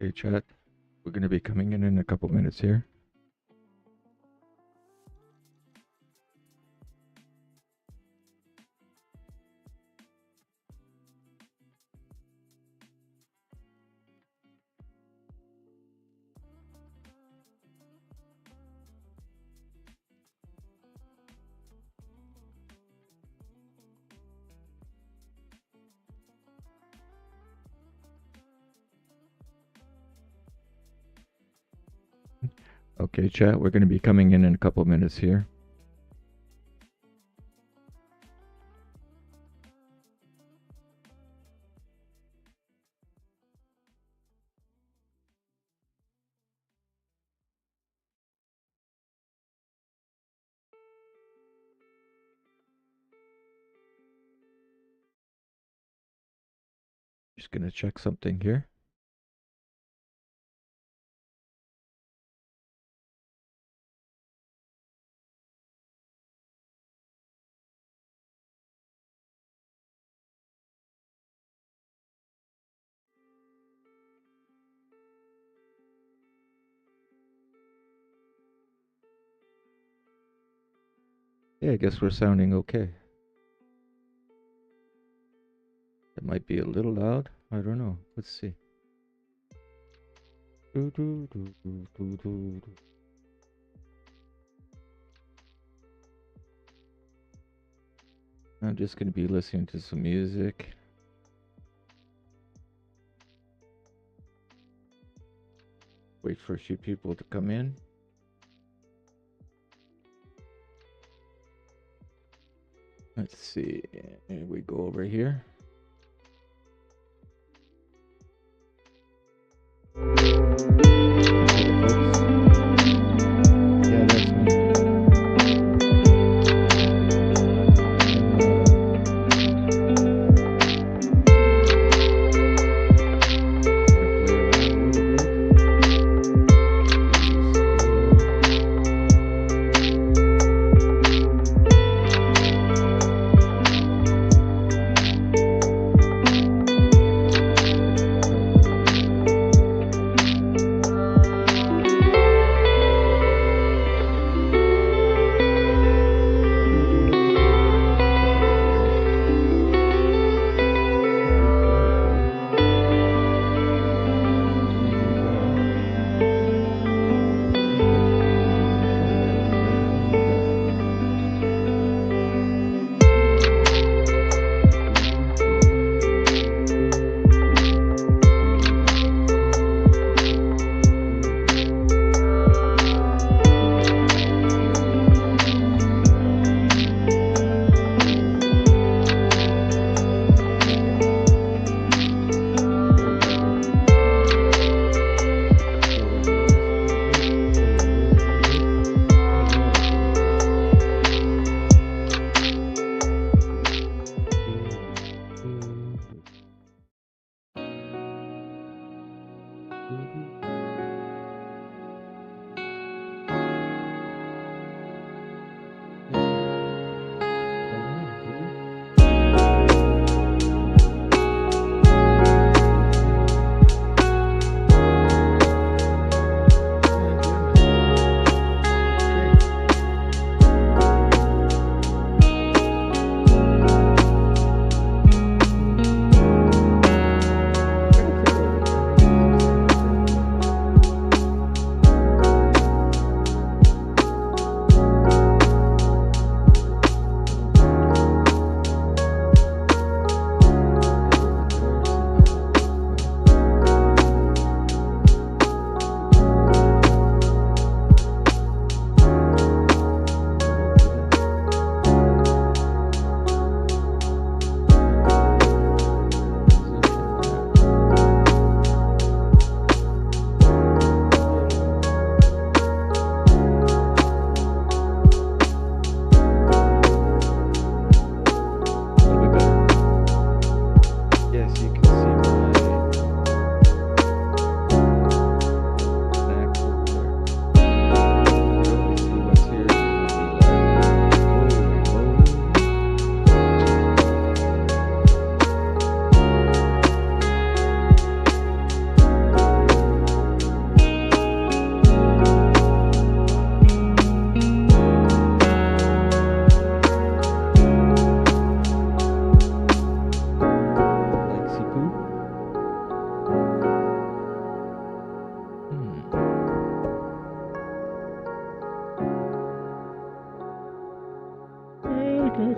Okay, chat. We're going to be coming in a couple minutes here. Okay, chat. We're going to be coming in a couple minutes here. Just going to check something here. Yeah, I guess we're sounding okay. It might be a little loud. I don't know. Let's see. I'm just going to be listening to some music. Wait for a few people to come in. Let's see. Here we go over here. Yeah, that's me.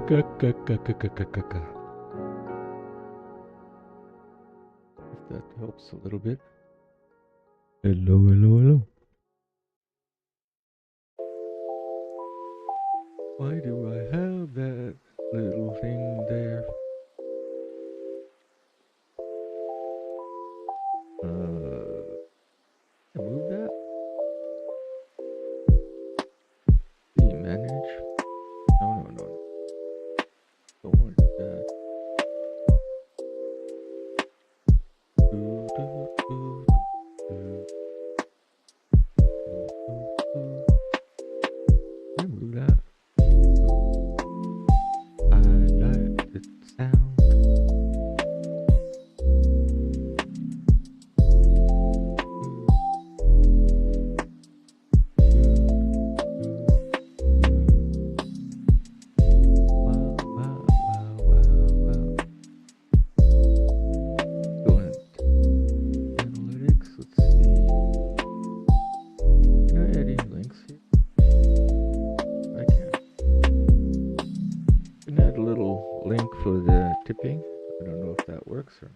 If that helps a little bit. Hello, hello, hello. Why do I have that little thing there? Move that? Can you manage? No. Don't want that. Can you move that? I like the sound. For the tipping. I don't know if that works or.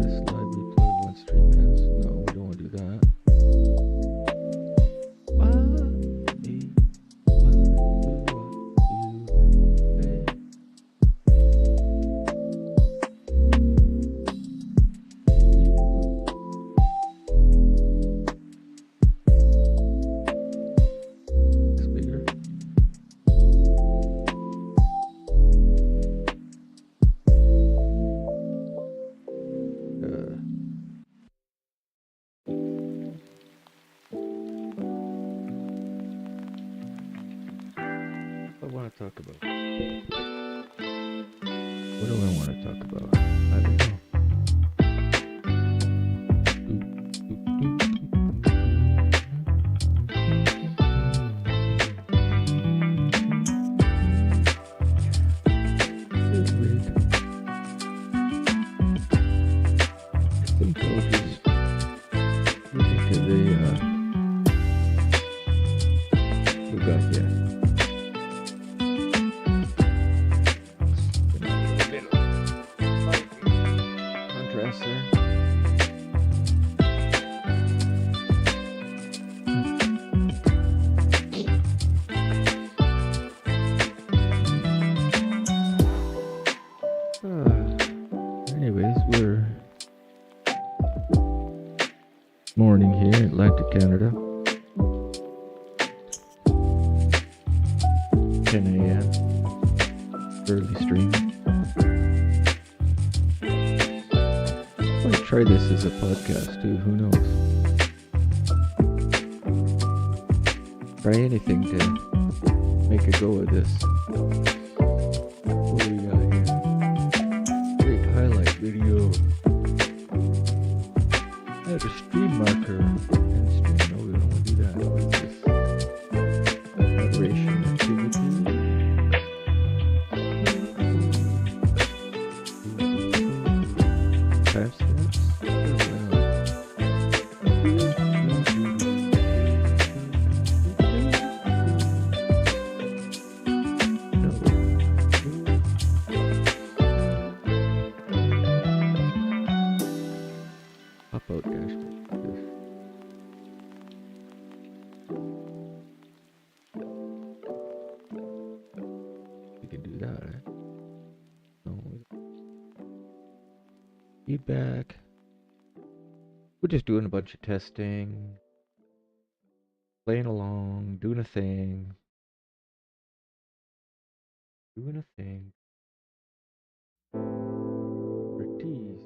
This slide we play 1 stream minutes. No, we don't want to do that. I want to talk about? What do I want to talk about? I don't know. I think I'll just look into the we got here. Anyways, we're morning here in Atlantic, Canada. 10 a.m. early stream. I might try this as a podcast too, who knows? Try anything to make a go of this. What do we got here? Great highlight video. Add a stream marker and stream. No, we don't want to do that. What is this? Moderation activity. Timestamps. Pop out dashboard. You can do that, right? No. Feedback. We're just doing a bunch of testing, playing along, doing a thing. Expertise.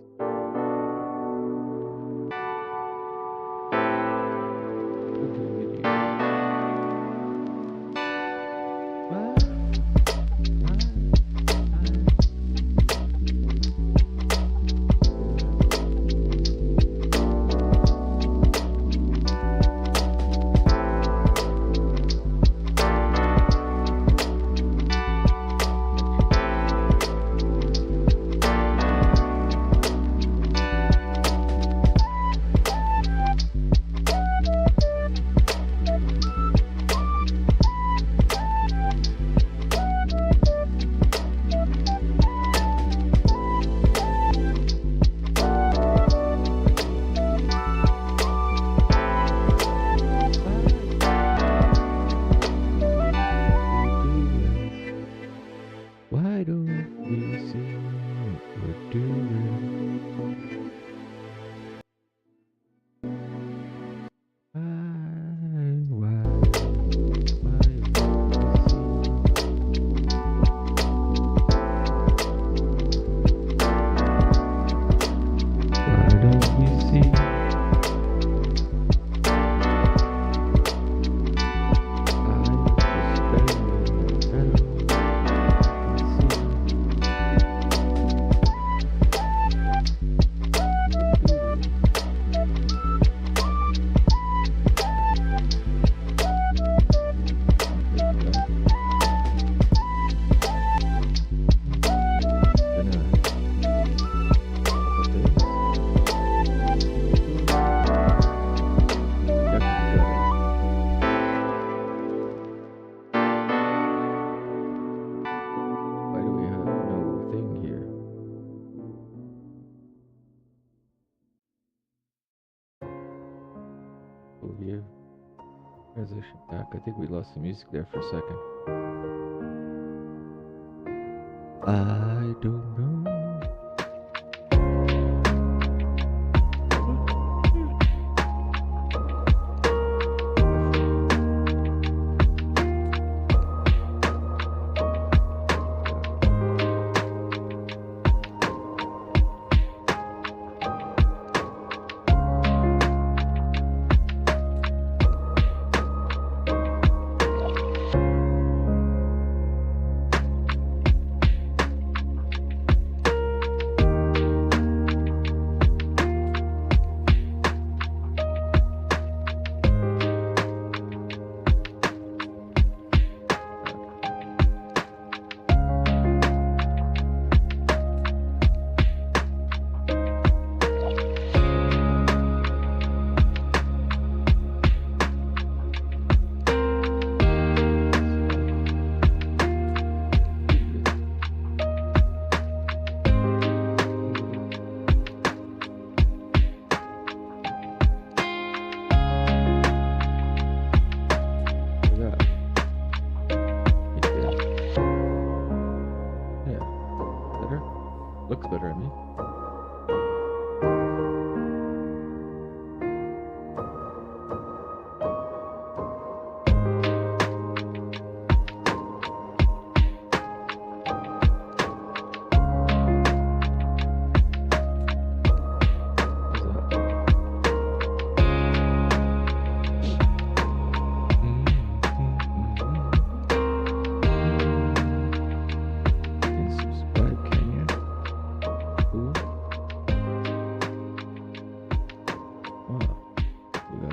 transition back. I think we lost the music there for a second. I don't know. Looks better at me.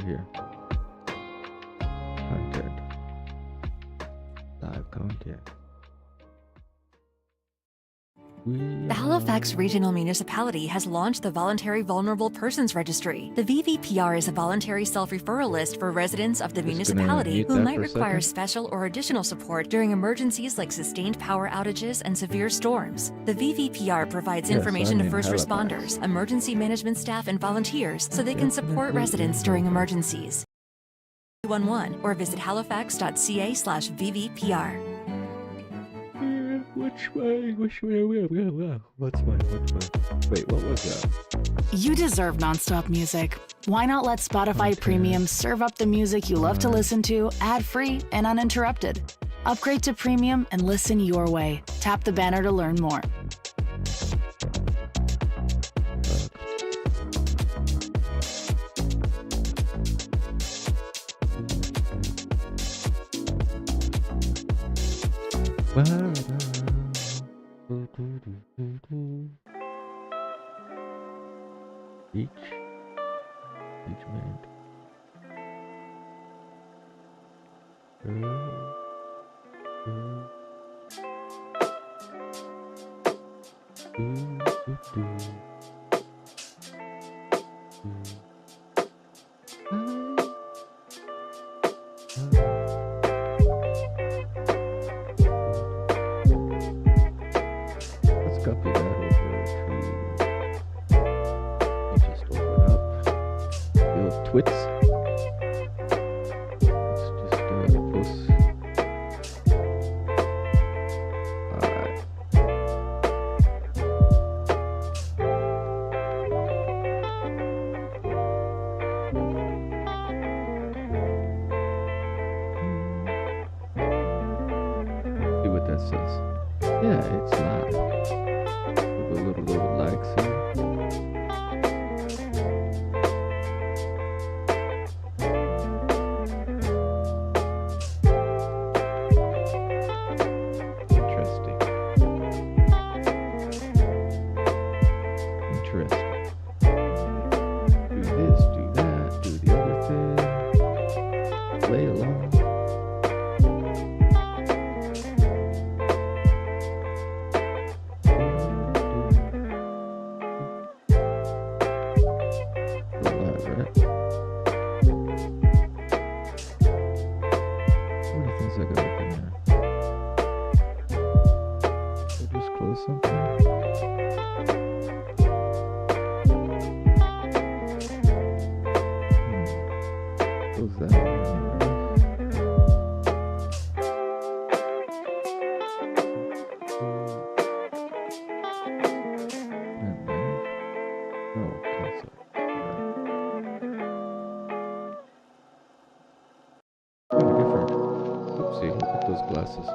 Here. Content. Live content. The Halifax Regional Municipality has launched the Voluntary Vulnerable Persons Registry. The VVPR is a voluntary self-referral list for residents of the municipality who might require special or additional support during emergencies like sustained power outages and severe storms. The VVPR provides information to first responders, emergency management staff, and volunteers so they can support residents during emergencies. 11 or visit halifax.ca/VVPR. Which way? What's mine? Wait, what was that? You deserve nonstop music. Why not let Spotify Premium serve up the music you love to listen to ad-free and uninterrupted? Upgrade to Premium and listen your way. Tap the banner to learn more. Beach man. Let's copy that over to just open up the old twits. Let's just post. Alright. See what that says. Yeah, it's live. With a little lag here. Interesting. Do this, do that, do the other thing. Play along. Something. Close that. glasses.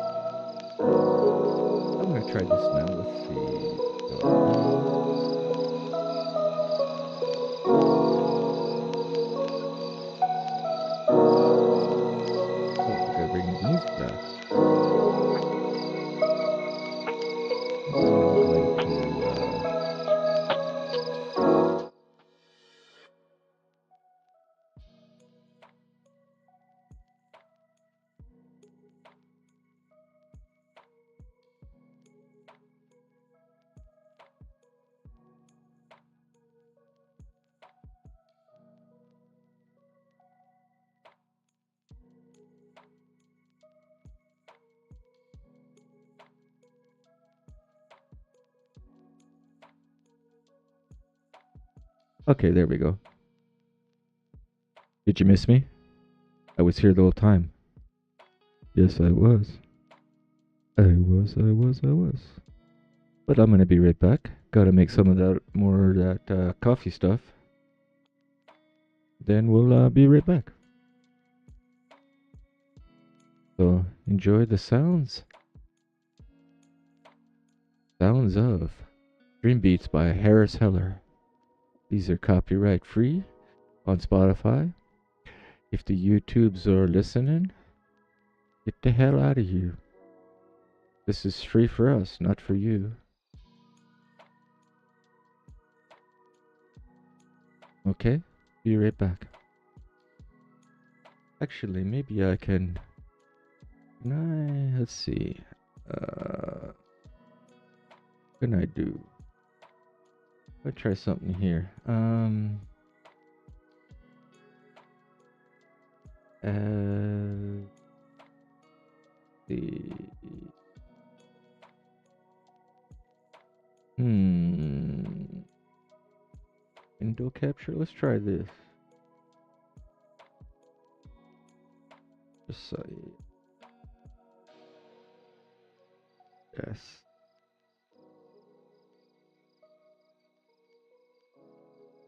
I'm gonna try this now. Let's see. Oh, I gotta bring the music back. Okay, there we go. Did you miss me? I was here the whole time. Yes, I was. I was. But I'm gonna be right back. Gotta make some of that more of that coffee stuff. Then we'll be right back. So enjoy the sounds. Sounds of Dream Beats by Harris Heller. These are copyright free on Spotify. If the YouTubes are listening, get the hell out of here. This is free for us, not for you. Okay, be right back. Actually, maybe I can let's see. What can I do? I'll try something here. The window capture. Let's try this. Just say yes.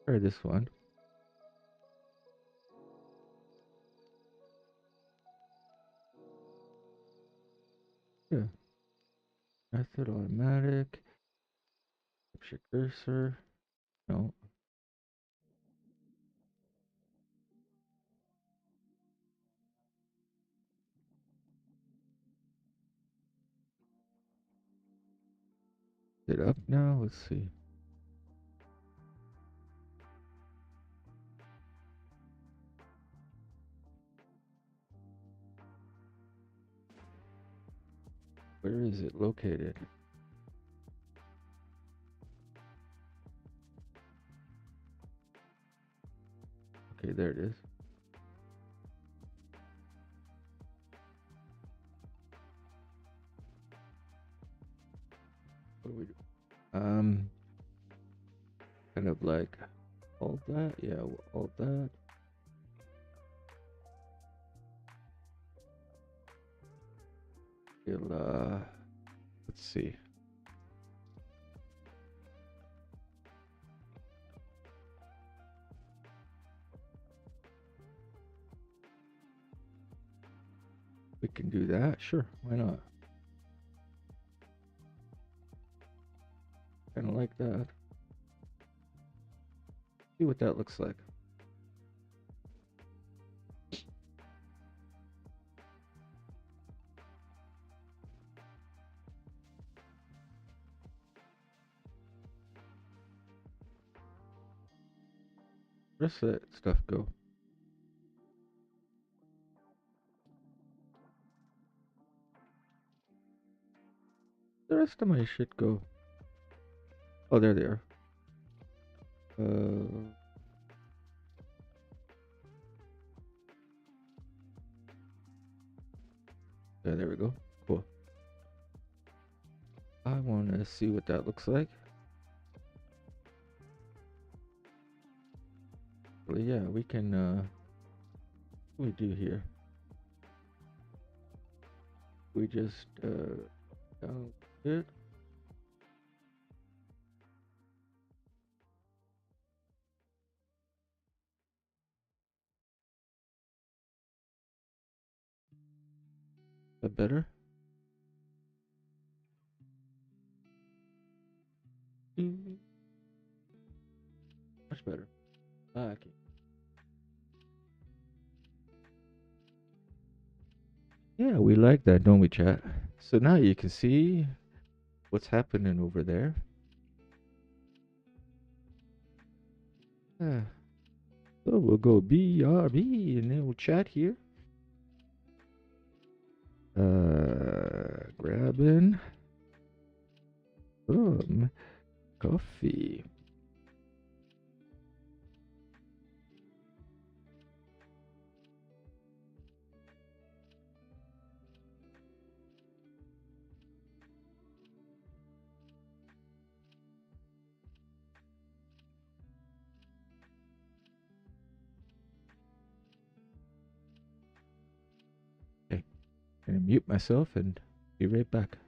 Try this one. Yeah. Method automatic. Capture cursor. No. Is it up now? Let's see. Where is it located? Okay, there it is. What do we do? Kind of like all that. Yeah, all that. Let's see. We can do that. Sure, why not? Kind of like that. See what that looks like. Rest of that stuff go. The rest of my shit go. Oh, there they are. Yeah, there we go. Cool. I want to see what that looks like. Well, yeah, we can, what do we do here? We just, download it. that better? Much better. Okay. Yeah, we like that, don't we, chat? So now you can see what's happening over there. So we'll go BRB and then we'll chat here. Grabbing some coffee. Okay, I'm gonna mute myself and be right back.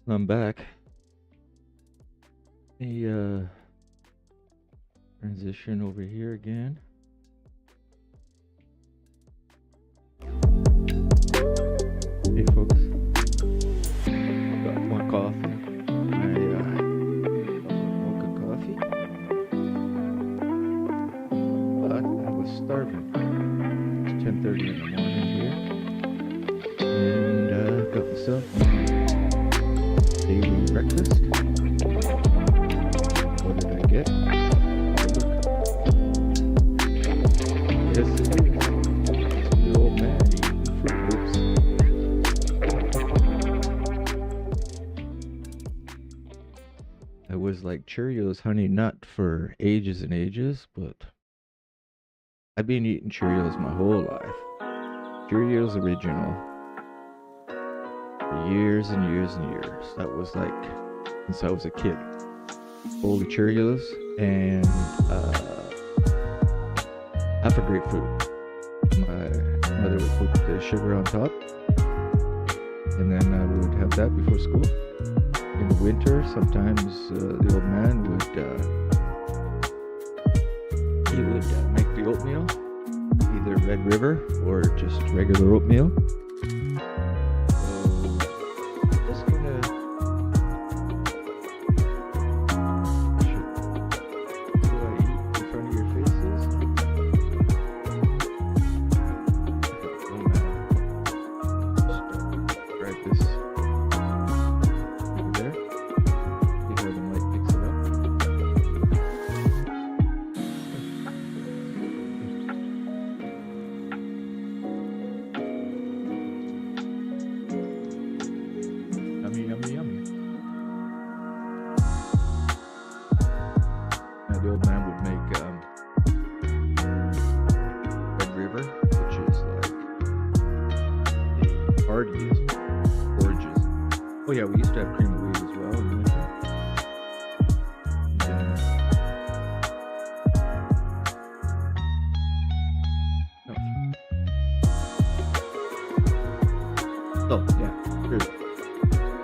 I'm back. A transition over here again. Hey folks, got more coffee. Mocha coffee. But I was starving. It's 10:30 in the morning here, and got myself daily breakfast. What did I get? Yes, it is. The old man eating Fruit Loops. I was like Cheerios Honey Nut for ages and ages, but I've been eating Cheerios my whole life. Cheerios Original. For years and years and years. That was like since I was a kid. Bowl of Cheerios and half a grapefruit. My mother would put the sugar on top, and then I would have that before school. In the winter, sometimes the old man would make the oatmeal, either Red River or just regular oatmeal. Just gonna the old man would make Red River, which is like the hardiest oranges. Oh yeah, we used to have Cr3w's as well in the winter. Oh yeah, true.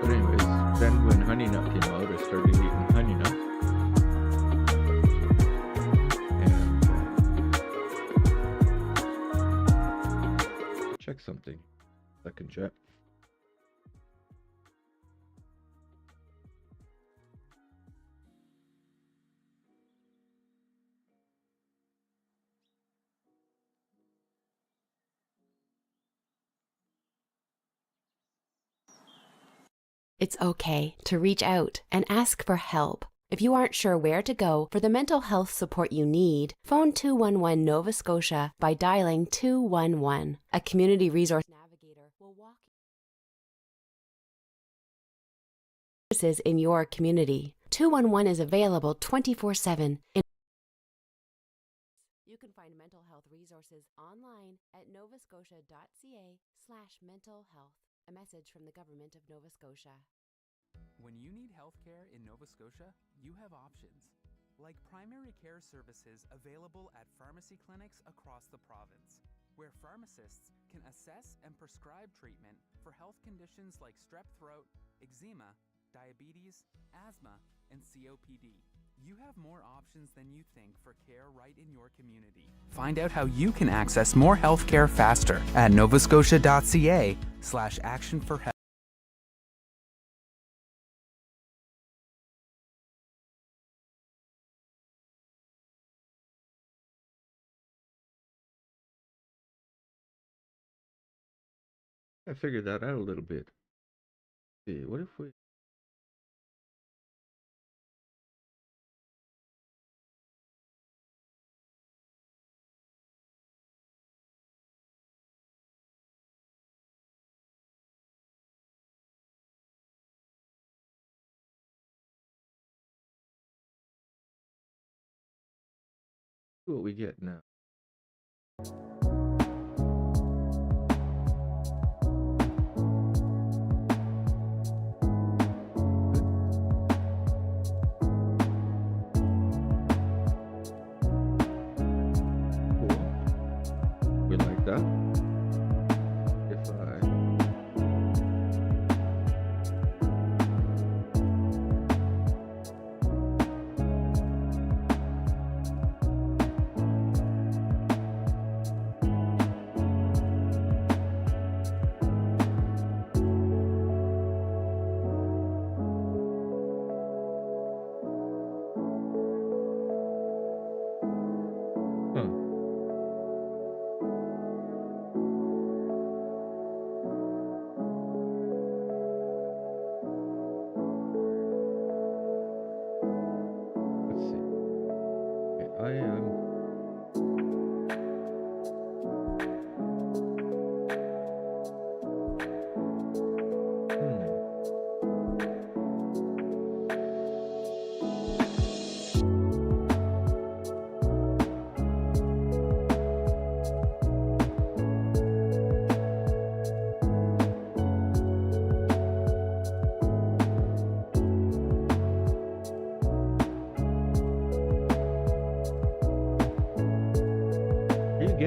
But anyways, then when Honey Nut came out, I started eating Honey Nut. Check something. Second check. It's okay to reach out and ask for help. If you aren't sure where to go for the mental health support you need, phone 211 Nova Scotia by dialing 211. A community resource navigator will walk services in your community. 211 is available 24/7. You can find mental health resources online at novascotia.ca/mental health. A message from the Government of Nova Scotia. When you need healthcare in Nova Scotia, you have options, like primary care services available at pharmacy clinics across the province, where pharmacists can assess and prescribe treatment for health conditions like strep throat, eczema, diabetes, asthma, and COPD. You have more options than you think for care right in your community. Find out how you can access more healthcare faster at novascotia.ca/action-for-health. I figured that out a little bit. See, what if we see what we get now? We like that. If I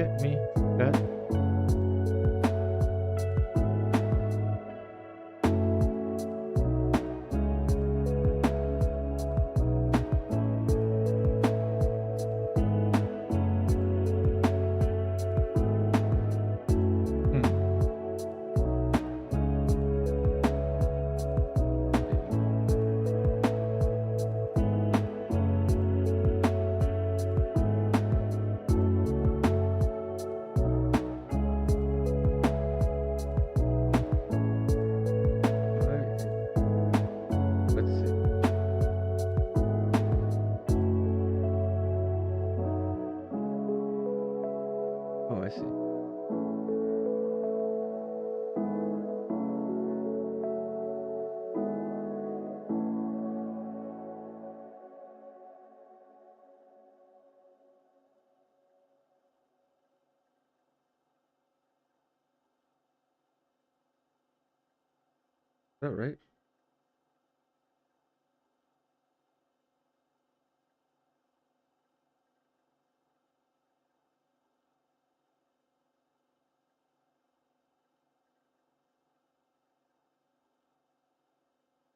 get me, pet. I see. Is that right?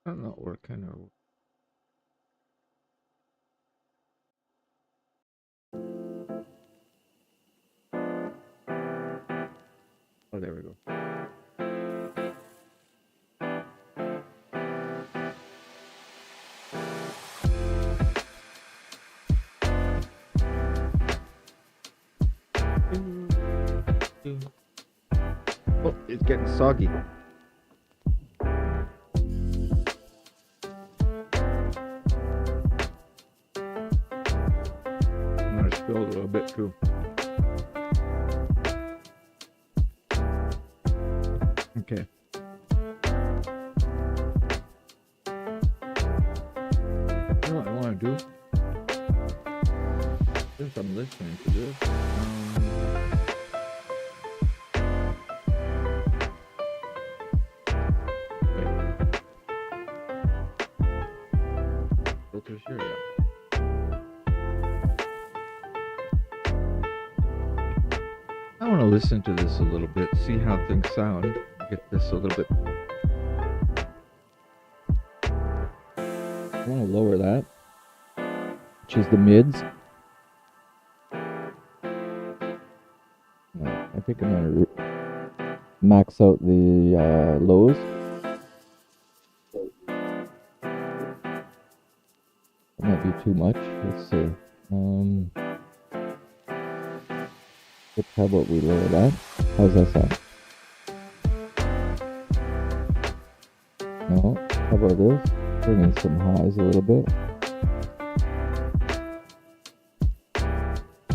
That's not working or oh, there we go. Oh, it's getting soggy. I'm gonna spill a little bit too. Okay. You know what I want to do? Since I'm listening to this, filters here, yeah. I want to listen to this a little bit, see how things sound, get this a little bit. I want to lower that, which is the mids. I think I'm going to max out the lows. That might be too much. Let's see. How about we lower that? How's that sound? No? How about this? Bring in some highs a little bit.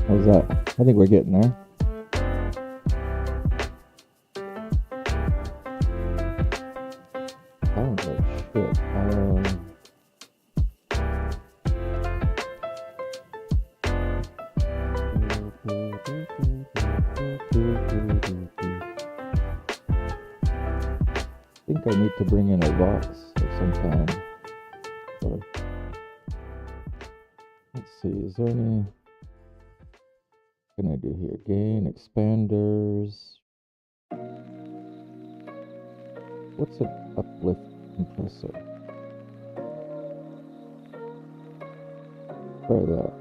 How's that? I think we're getting there. Sounds like shit. I think I need to bring in a box of some kind. Let's see, is there any... What can I do here? Gain, expanders. What's an uplift compressor? Try that.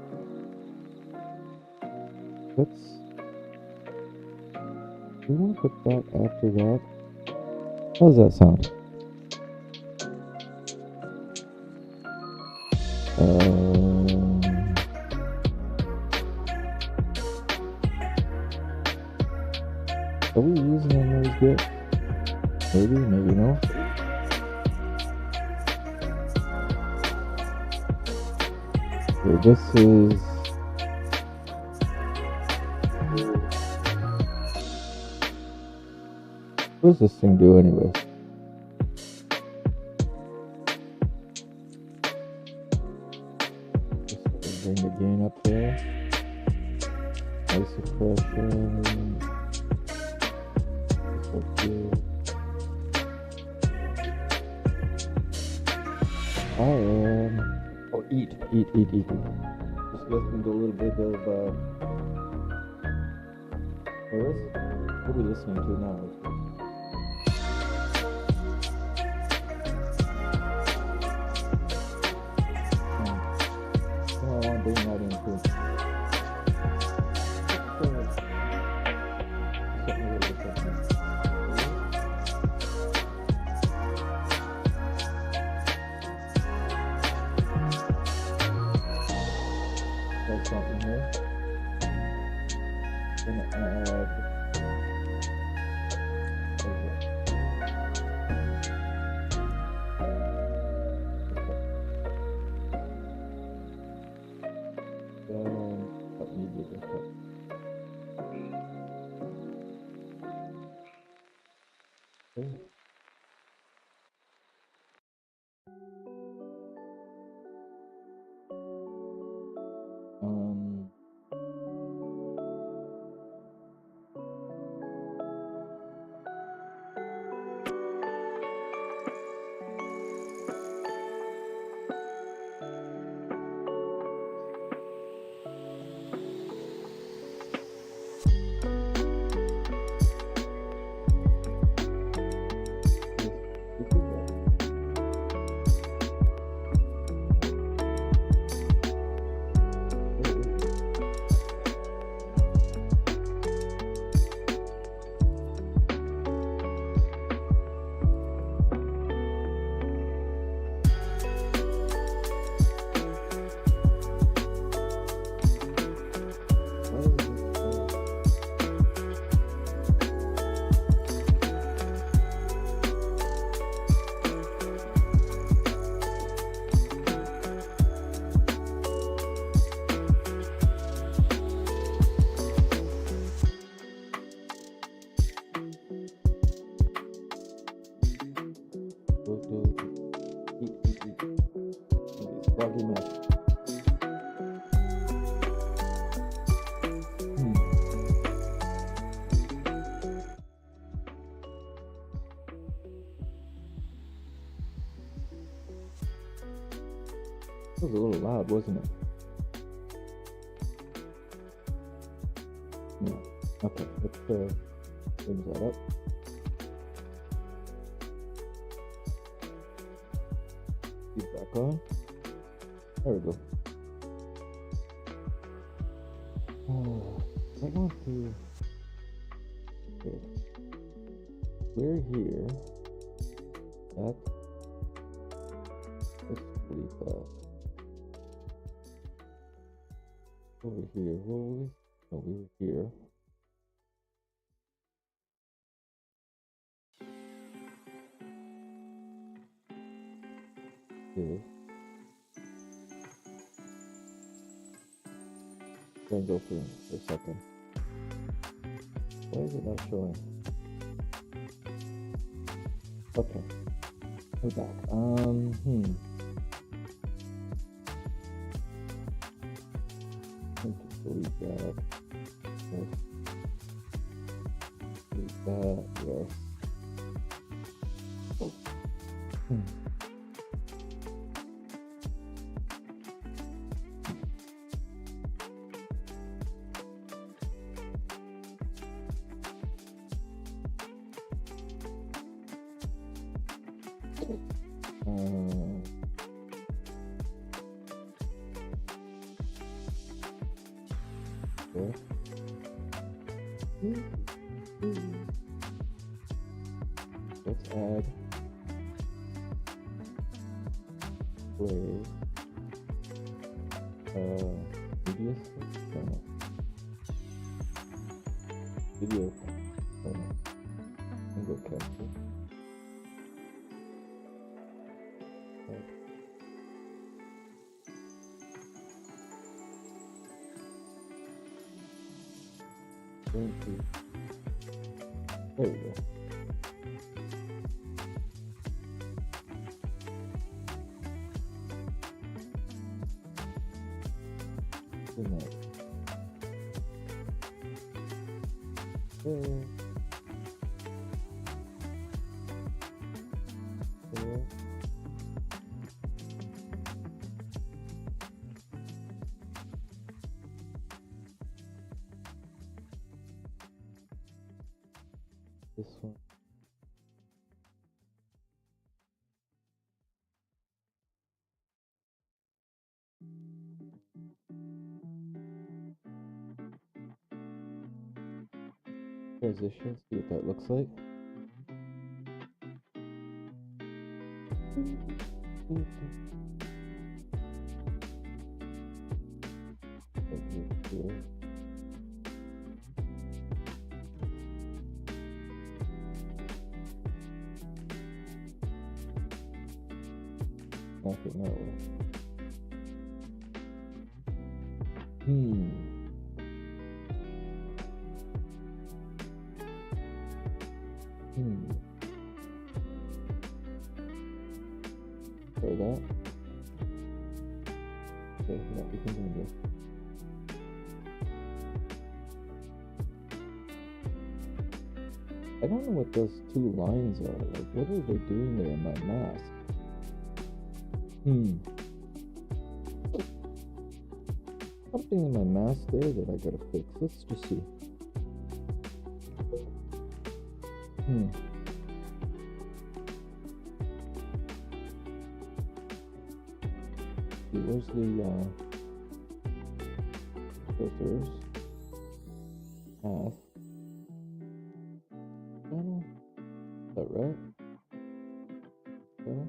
Do we want to put that after that? How does that sound? Are we using them those yet? Maybe, maybe no. Okay, this is... What does this thing do anyways? Just bring the gain up there. High suppression. I am... Oh, eat. Just listen to a little bit of Hey, what are we listening to now? I want to bring that in too. Something a little bit different. There's something here. Gonna add. Froggy mess. That was a little loud, wasn't it? Yeah. Okay, let's bring that up. Keep back on. There we go. I want to. Okay. We're here at. Let's delete that. Over here, where were we? No, we were here. Here. Then go for a second. Why is it not showing? Okay. We're back. Delete that. Yes. Delete that. Yes. Okay. Let's add play video channel. Video channel. And go capture. There we go. Good night. There. This one. Transition, see what that looks like. Here. Nothing that way. Try that. Okay, yeah, we can do this. I don't know what those two lines are. Like, what are they doing there in my mask? Something in my mask there that I gotta fix. Let's just see. Where's the filters? Mask. Channel? Is that right? Channel?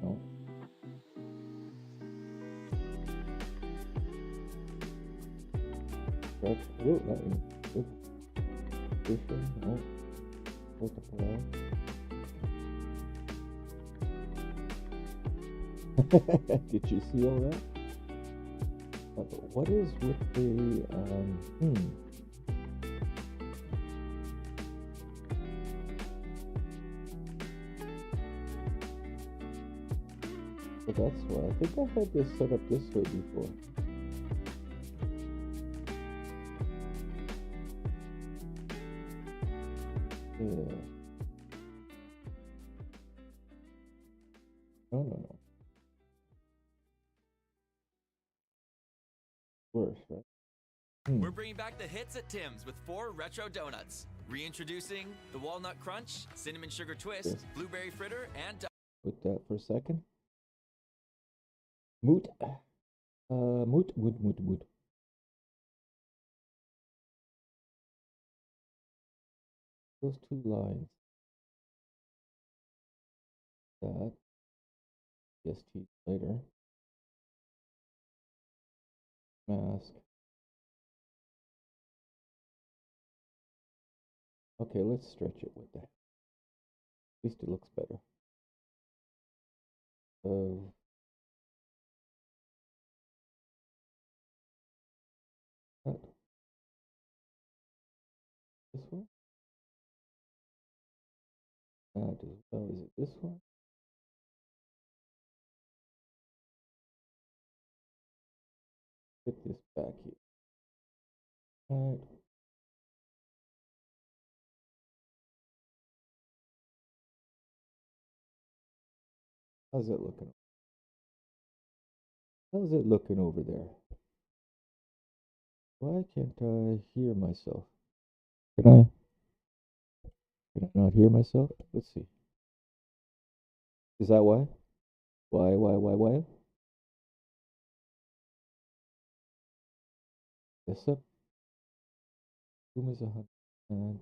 No. Right. Oh, that is good. Different. No. Multiply. Did you see all that? What is with the So that's why I think I had this set up this way before. Yeah. No. Worse, right? We're bringing back the hits at Tim's with 4 retro donuts. Reintroducing the walnut crunch, cinnamon sugar twist, blueberry fritter, and... Put that for a second. Moot. Moot. Those two lines. That. PST later. Mask. Okay, let's stretch it with that. At least it looks better. This one? Not as well. Is it this one? Get this back here. Alright. How's it looking? How's it looking over there? Why can't I hear myself? Can I not hear myself? Let's see. Is that why? Why? This up. Zoom is 100 and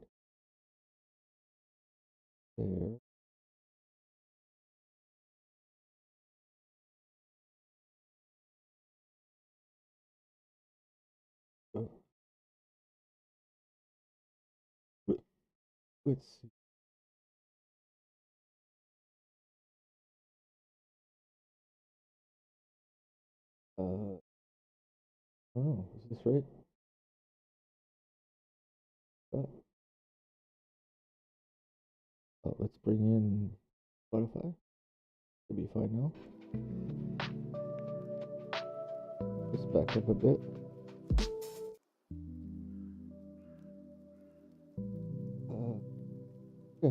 there. Oh. Let's see. Oh, is this right? Let's bring in Spotify. Should be fine now. Just back up a bit.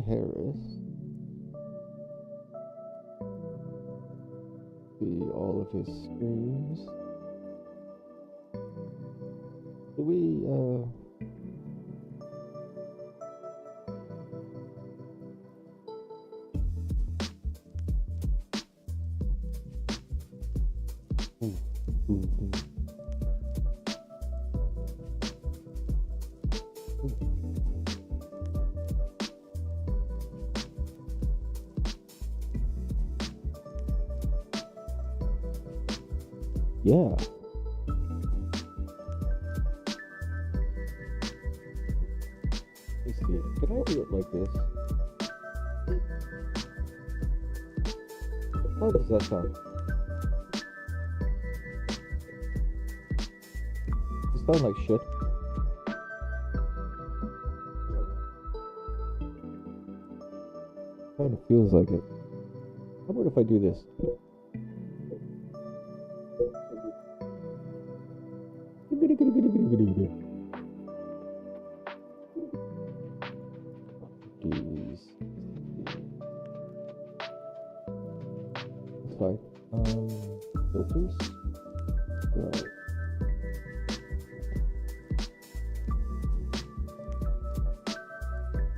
Harris. See all of his streams. Do we Yeah. Let's see. Can I do it like this? How does that sound? Does it sound like shit? Kind of feels like it. How about if I do this? Jeez. That's fine. Filters? Right.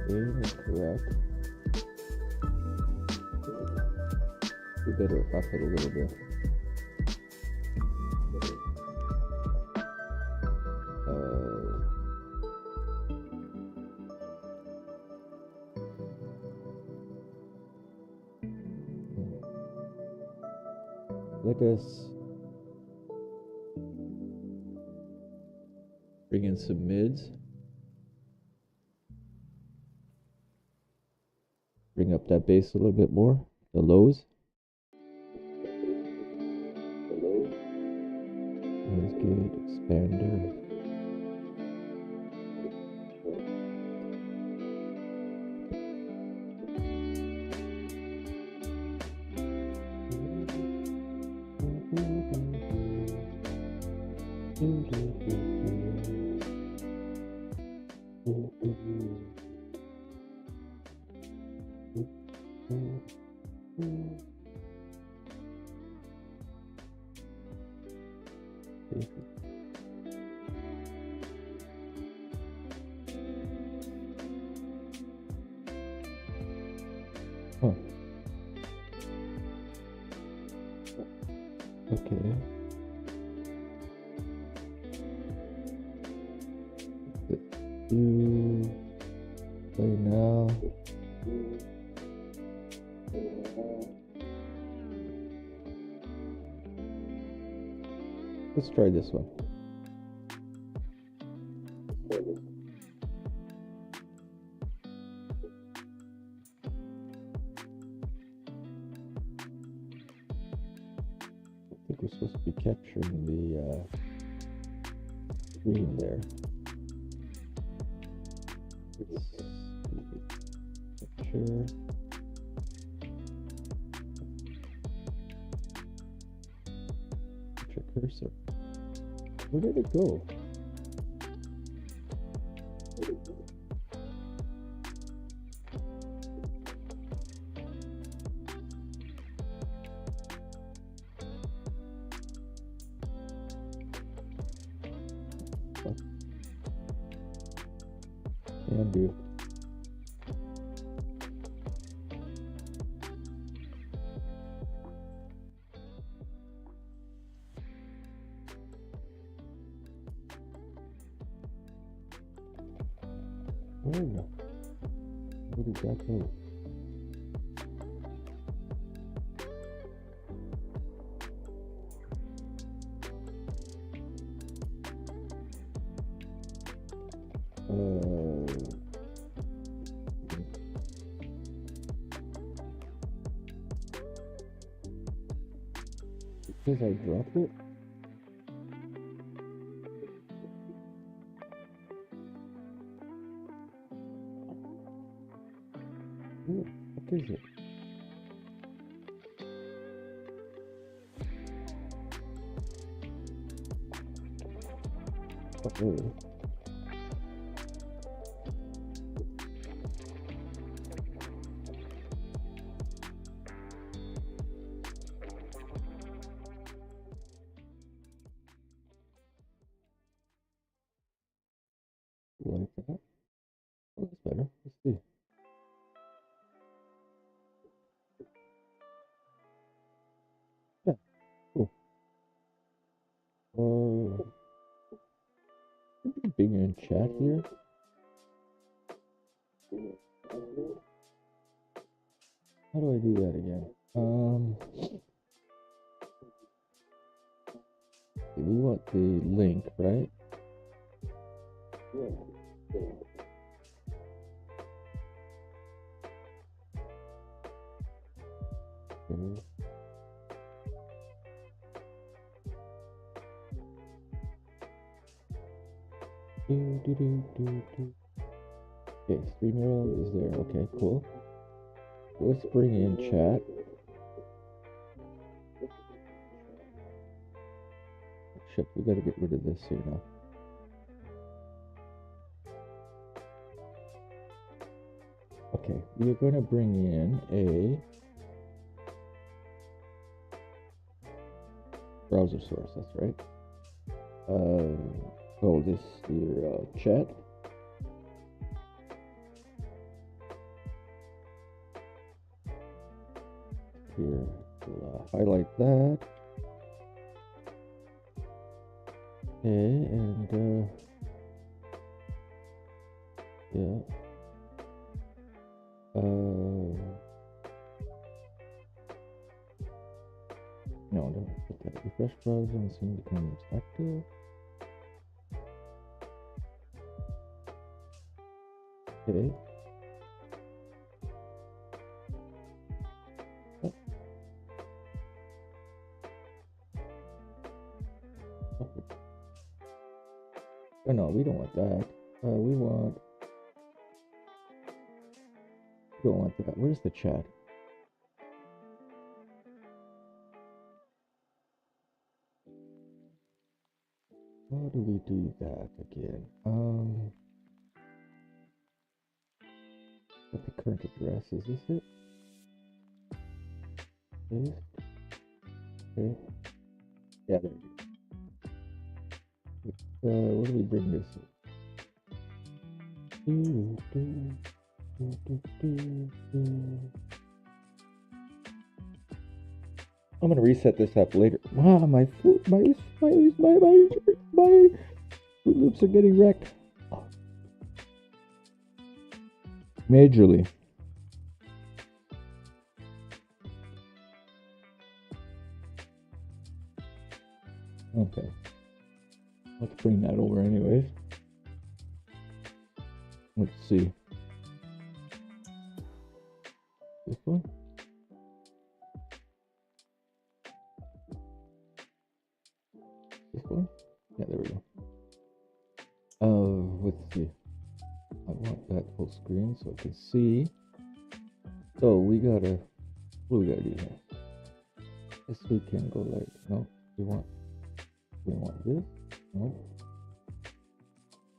Gain is correct. We better up it a little bit. Let us bring in some mids. Bring up that bass a little bit more. The lows. That's good. Expander. Huh. Okay. You play now. Let's try this one. I think we're supposed to be capturing the green there. Let's capture. Capture cursor. Where did it go? Undo. Where did that go? Because I dropped it? What is it? Oh. Like that. Oh, that's better. Let's see. Yeah, cool. Or being in chat here. How do I do that again? We want the link, right? Okay. Okay, StreamYard is there. Okay, cool. Let's bring in chat. Oh, shit, we gotta get rid of this here now. Okay, we are gonna bring in a browser source, that's right. Call this your chat. Here, we'll highlight that. Okay, and yeah. No, don't put that. Refresh browser and soon becomes active. Okay. Oh no, we don't want that. We don't want that. Where's the chat? How do we do that again? What the current address is this it? Paste. Okay. Yeah, there we go. What do we bring this? I'm gonna reset this up later. Wow, my Fruit Loops are getting wrecked. Majorly. Okay. Let's bring that over anyways. Let's see. This one? This one? Yeah, there we go. Let's see. I want that full screen so I can see. So we gotta, what do we gotta do here? This we can go like, no, we want this, no.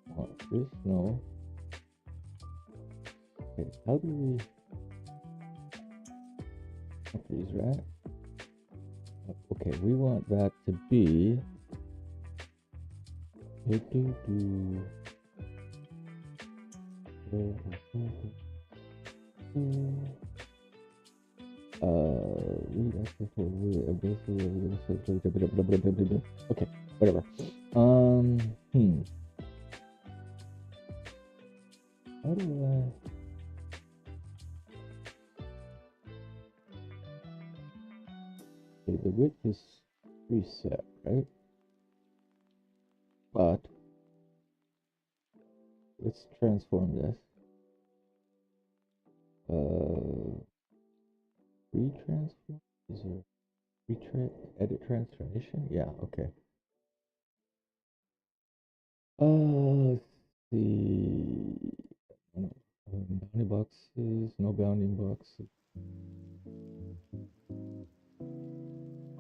Want this, no. Okay, how do we, these right? Okay, we want that to be, we okay, whatever. How do I? Okay, the width is preset, right? But let's transform this. Retransform? Is there edit transformation? Yeah, okay. Let's see. Bounding boxes, no bounding boxes.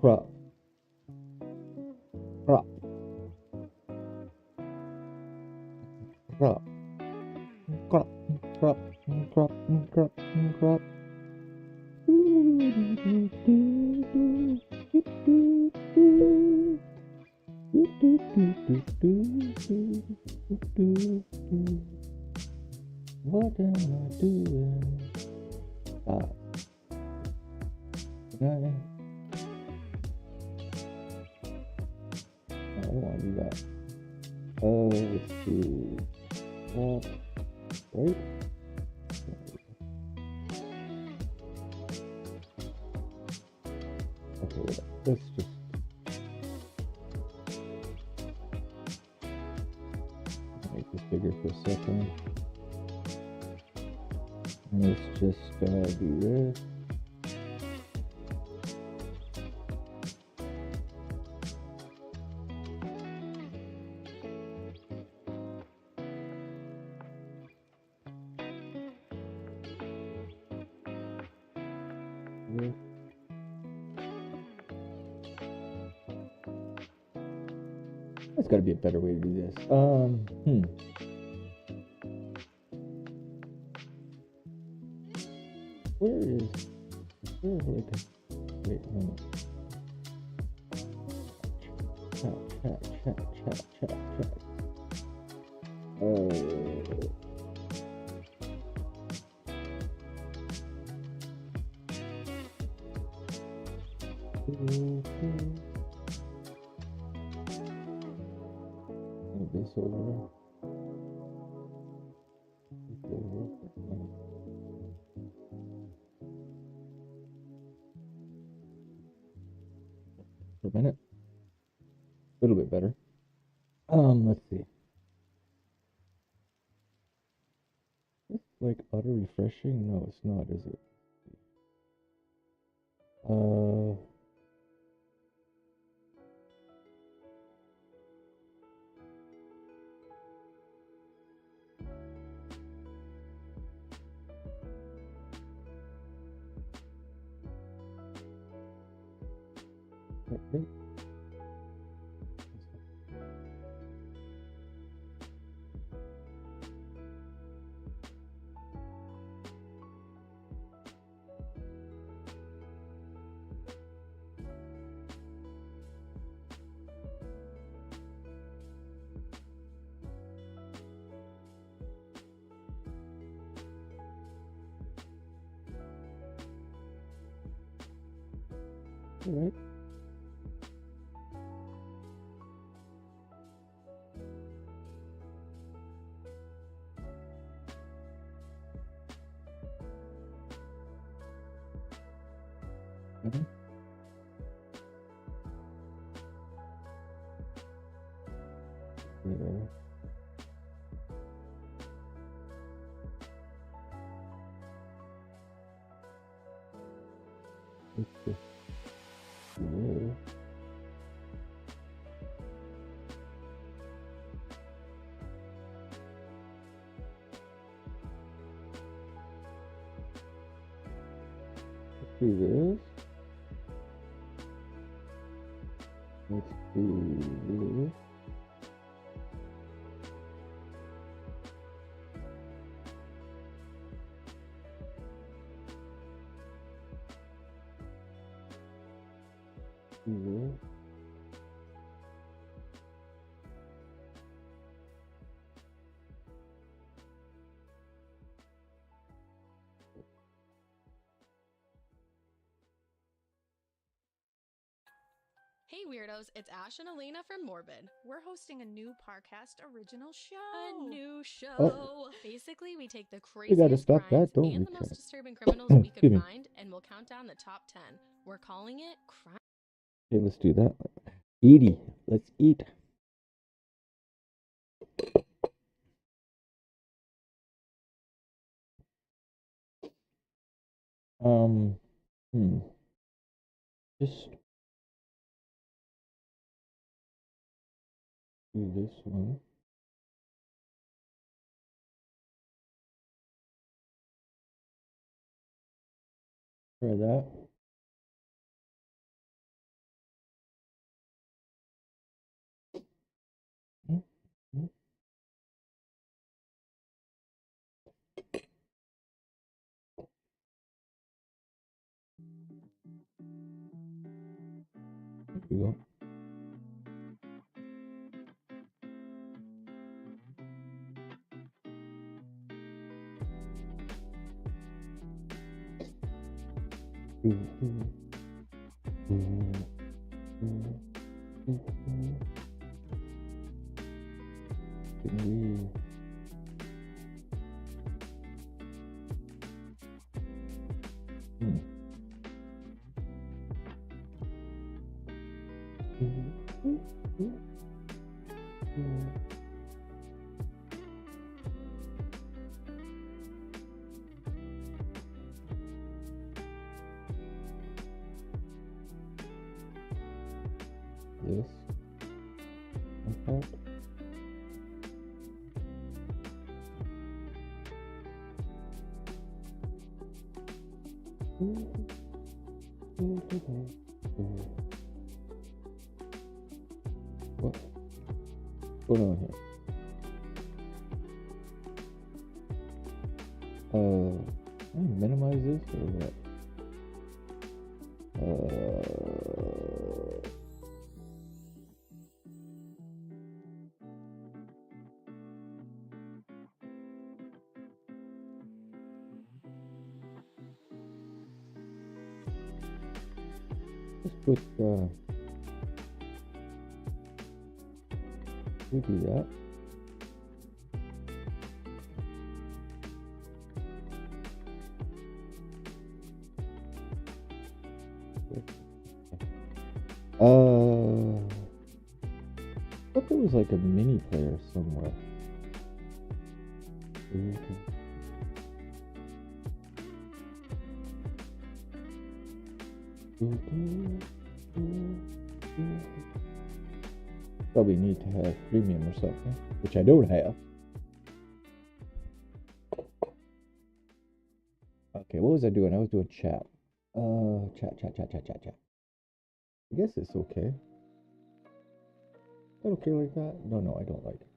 Crop. Crop. Crop. Crop. Crop. Crop. Crop. Crop. What am I doing? got? Let's see. Right? Okay, let's just make this bigger for a second. And let's just do this. There's got to be a better way to do this. Where's like a, wait, hold on. Chat. This over. For a minute. A little bit better. Let's see. It's like auto refreshing? No, it's not, is it? Okay. All right. Mm-hmm. Yeah. Let's just do this. Let's do this. Let's do this. Do this. Hey Weirdos, it's Ash and Elena from Morbid. We're hosting a new Parcast original show. A new show. Oh. Basically, we take the We gotta craziest stop crimes that, don't and we, the most Kat? disturbing criminals we Excuse me. could find, and we'll count down the top 10. We're calling it Crime. Okay, let's do that. Edie, let's eat. Just do this one. Try that. Here we go. Yes. Okay. What's going on here? Can I minimize this or what? Let's put, we do that. I thought there was like a mini player somewhere. Probably need to have premium or something, which I don't have. Okay, what was I doing? I was doing chat. Chat. I guess it's okay. Is that okay like that? No, I don't like it.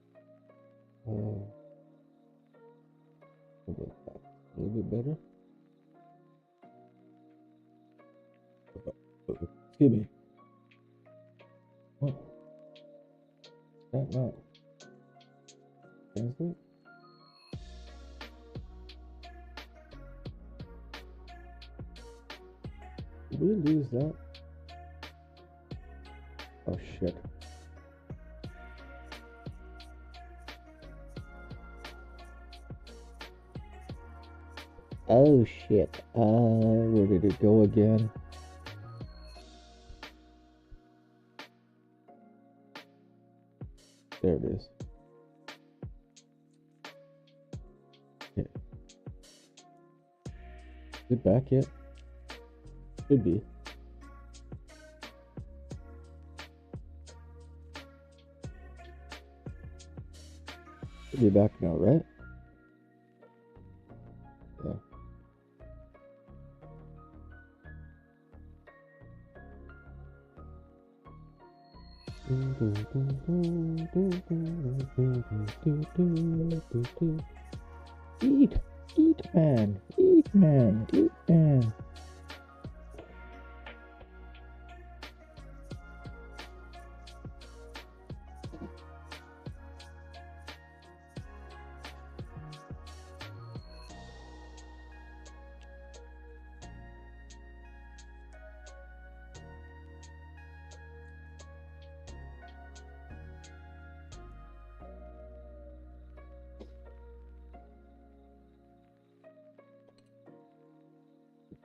What about that? A little bit better? Excuse me. What? That not translate? Did we lose that? Oh shit. Oh shit. Where did it go again? There it is. Okay. Is it back yet? Should be. Should be back now, right? Yeah. Eat, man.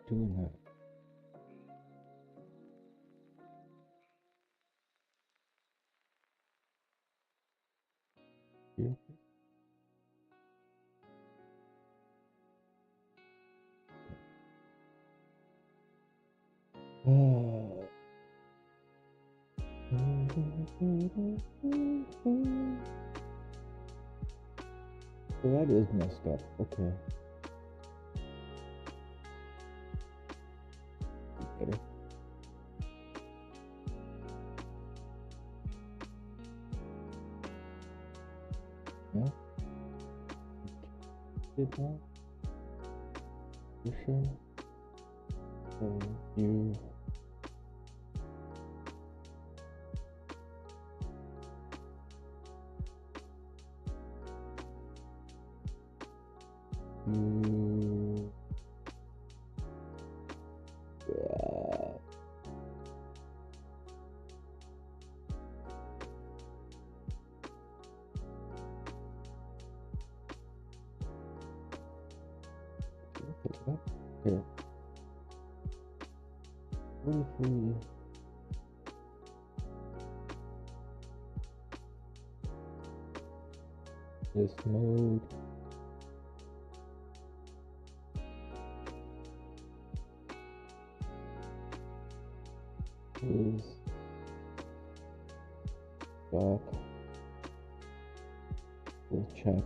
Doing that. Here. So that is messed up. Okay. Better. Yeah. Did that. Position. So you. Here. What if we List mode. Is stop the chat.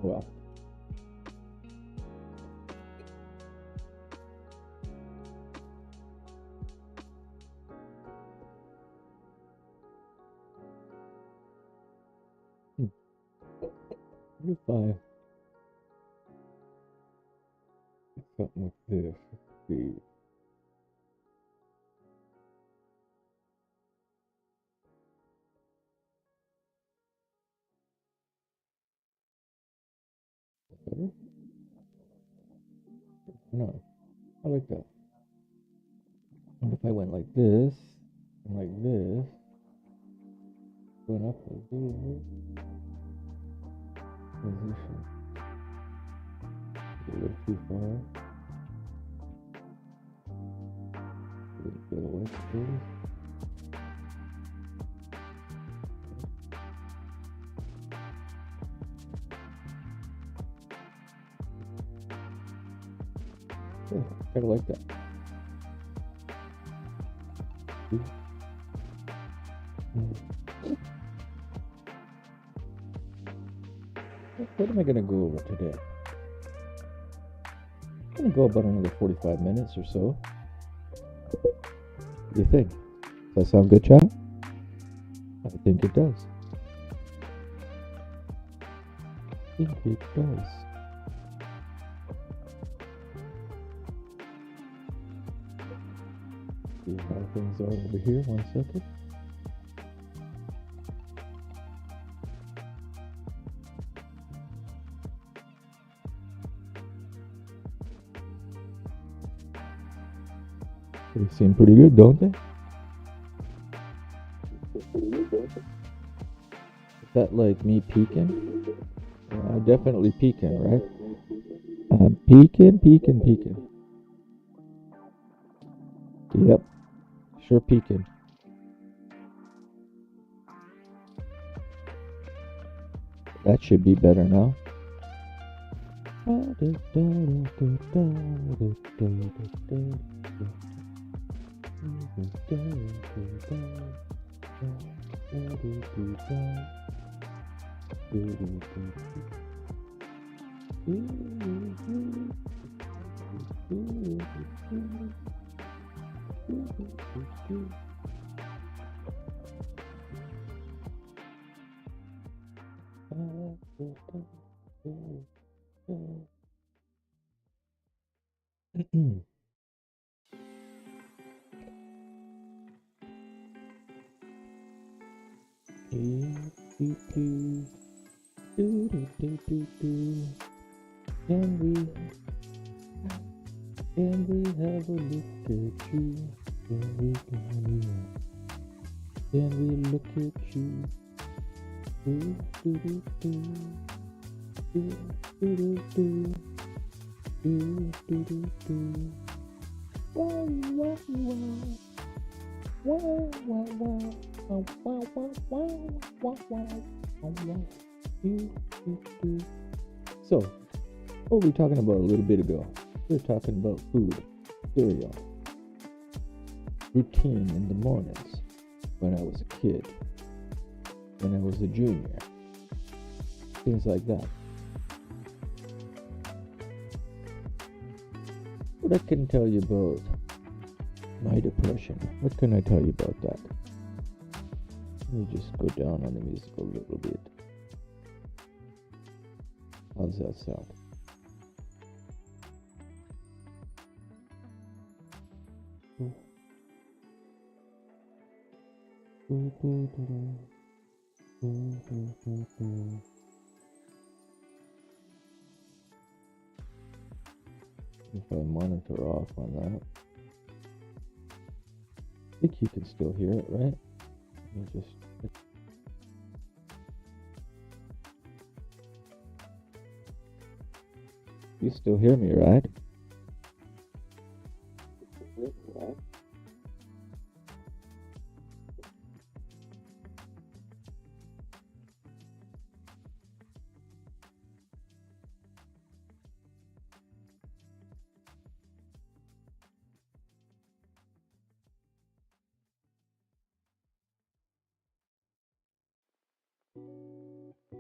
Well. What if I do something like this? Let's see. Better? No, I like that. What if I went like this and like this? Going up like this. Position. A little too far. A little bit of white space. Yeah, kind of like that. What am I going to go over today? I'm going to go about another 45 minutes or so. What do you think? Does that sound good, chat? I think it does. I think it does. See how things are over here. 1 second. They seem pretty good, don't they? Is that like me peeking? Yeah, I'm definitely peeking, right? I'm peeking. Yep, sure peeking. That should be better now. Can we have a look at you? Can we look at you? So, what were we talking about a little bit ago? We were talking about food, cereal, routine in the mornings when I was a kid, when I was a junior, things like that. What I can tell you about my depression, what can I tell you about that? Let me just go down on the music a little bit. How's that sound? If I monitor off on that, I think you can still hear it, right? Let me just. You still hear me, right?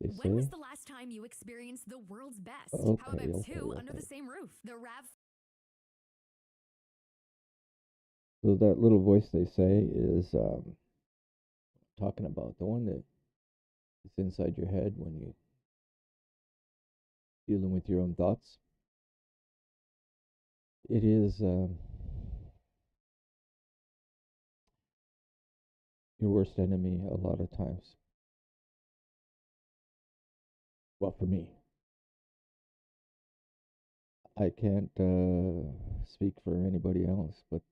they When say. was the last time you experienced the world's best? Okay, How about okay, two under okay. the same roof? The Rav. So that little voice they say is talking about the one that is inside your head when you're dealing with your own thoughts. It is your worst enemy a lot of times. Well, for me, I can't speak for anybody else, but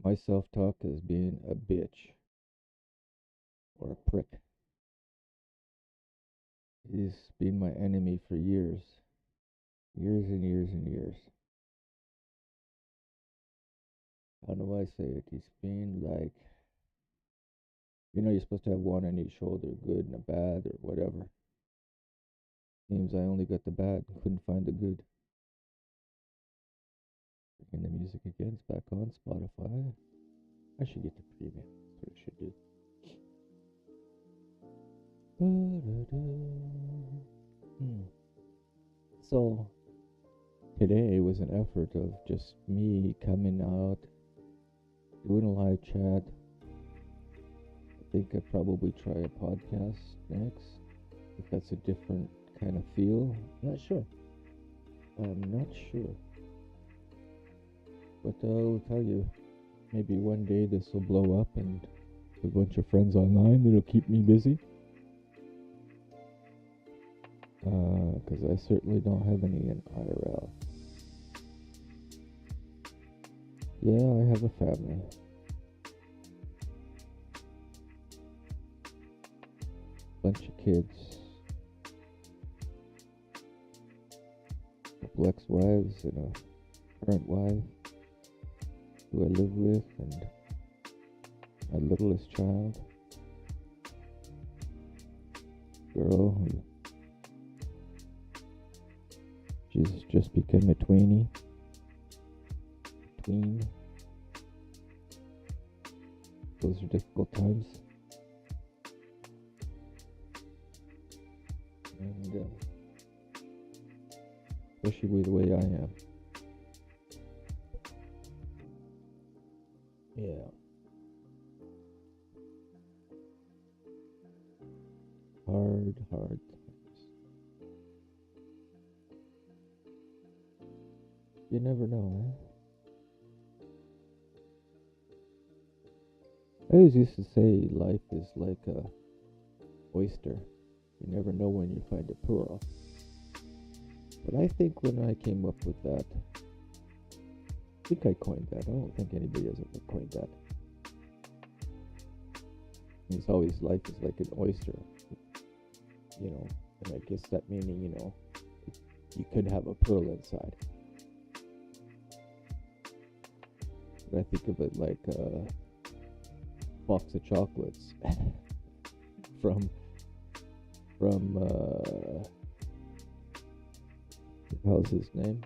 my self-talk as being a bitch or a prick. He's been my enemy for years. Years and years and years. How do I say it? He's been like, you're supposed to have one on each shoulder, good and a bad or whatever. Seems I only got the bad and couldn't find the good. And the music again, it's back on Spotify. I should get the premium. That's what I should do. So, today was an effort of just me coming out, doing a live chat. I think I'd probably try a podcast next, if that's a different kind of feel. Not sure. I'm not sure. But I'll tell you, maybe one day this will blow up and a bunch of friends online that'll keep me busy. Because I certainly don't have any in IRL. Yeah, I have a family. Bunch of kids. Couple ex-wives and a current wife who I live with, and my littlest child. Girl who she's just become a tweenie. Tween. Those are difficult times. And especially with the way I am. Yeah. Hard times. You never know, I always used to say life is like a oyster. You never know when you find a pearl. But I think when I came up with that, I think I coined that. I don't think anybody has ever coined that. It's always life is like an oyster. And I guess that meaning, you could have a pearl inside. But I think of it like a box of chocolates from how's his name?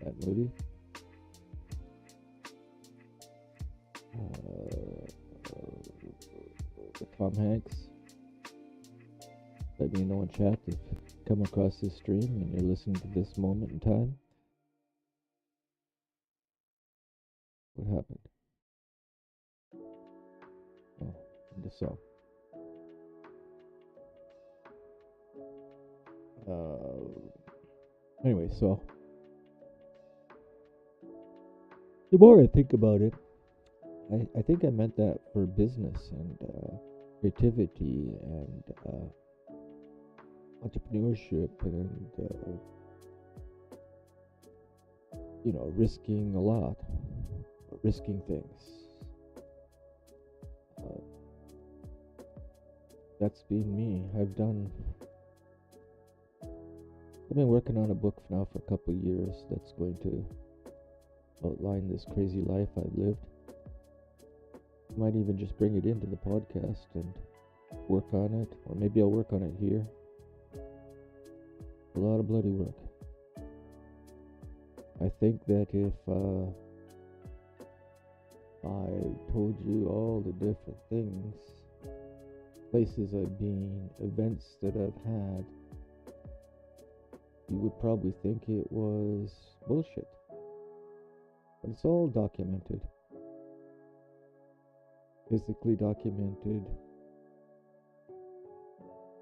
That movie? Tom Hanks. Let me know in chat if you come across this stream and you're listening to this moment in time. What happened? Oh, in the song. Anyway, so the more I think about it, I think I meant that for business and creativity and entrepreneurship and risking a lot, risking things. That's been me. I've been working on a book now for a couple of years that's going to outline this crazy life I've lived. Might even just bring it into the podcast and work on it, or maybe I'll work on it here. A lot of bloody work. I think that if I told you all the different things places I've been, events that I've had, you would probably think it was bullshit. But it's all documented. Physically documented.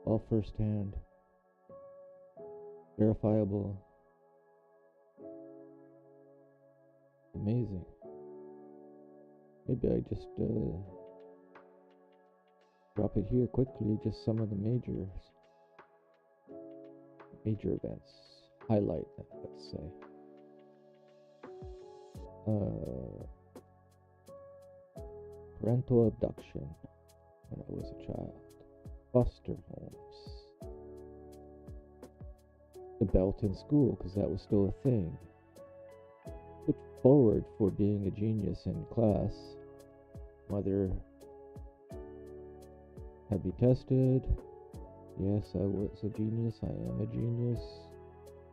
All firsthand. Verifiable. Amazing. Maybe I just drop it here quickly, just some of the major events. Highlight them, let's say. Parental abduction when I was a child. Foster homes. The belt in school, because that was still a thing. Put forward for being a genius in class. Mother had me tested. Yes, I was a genius. I am a genius.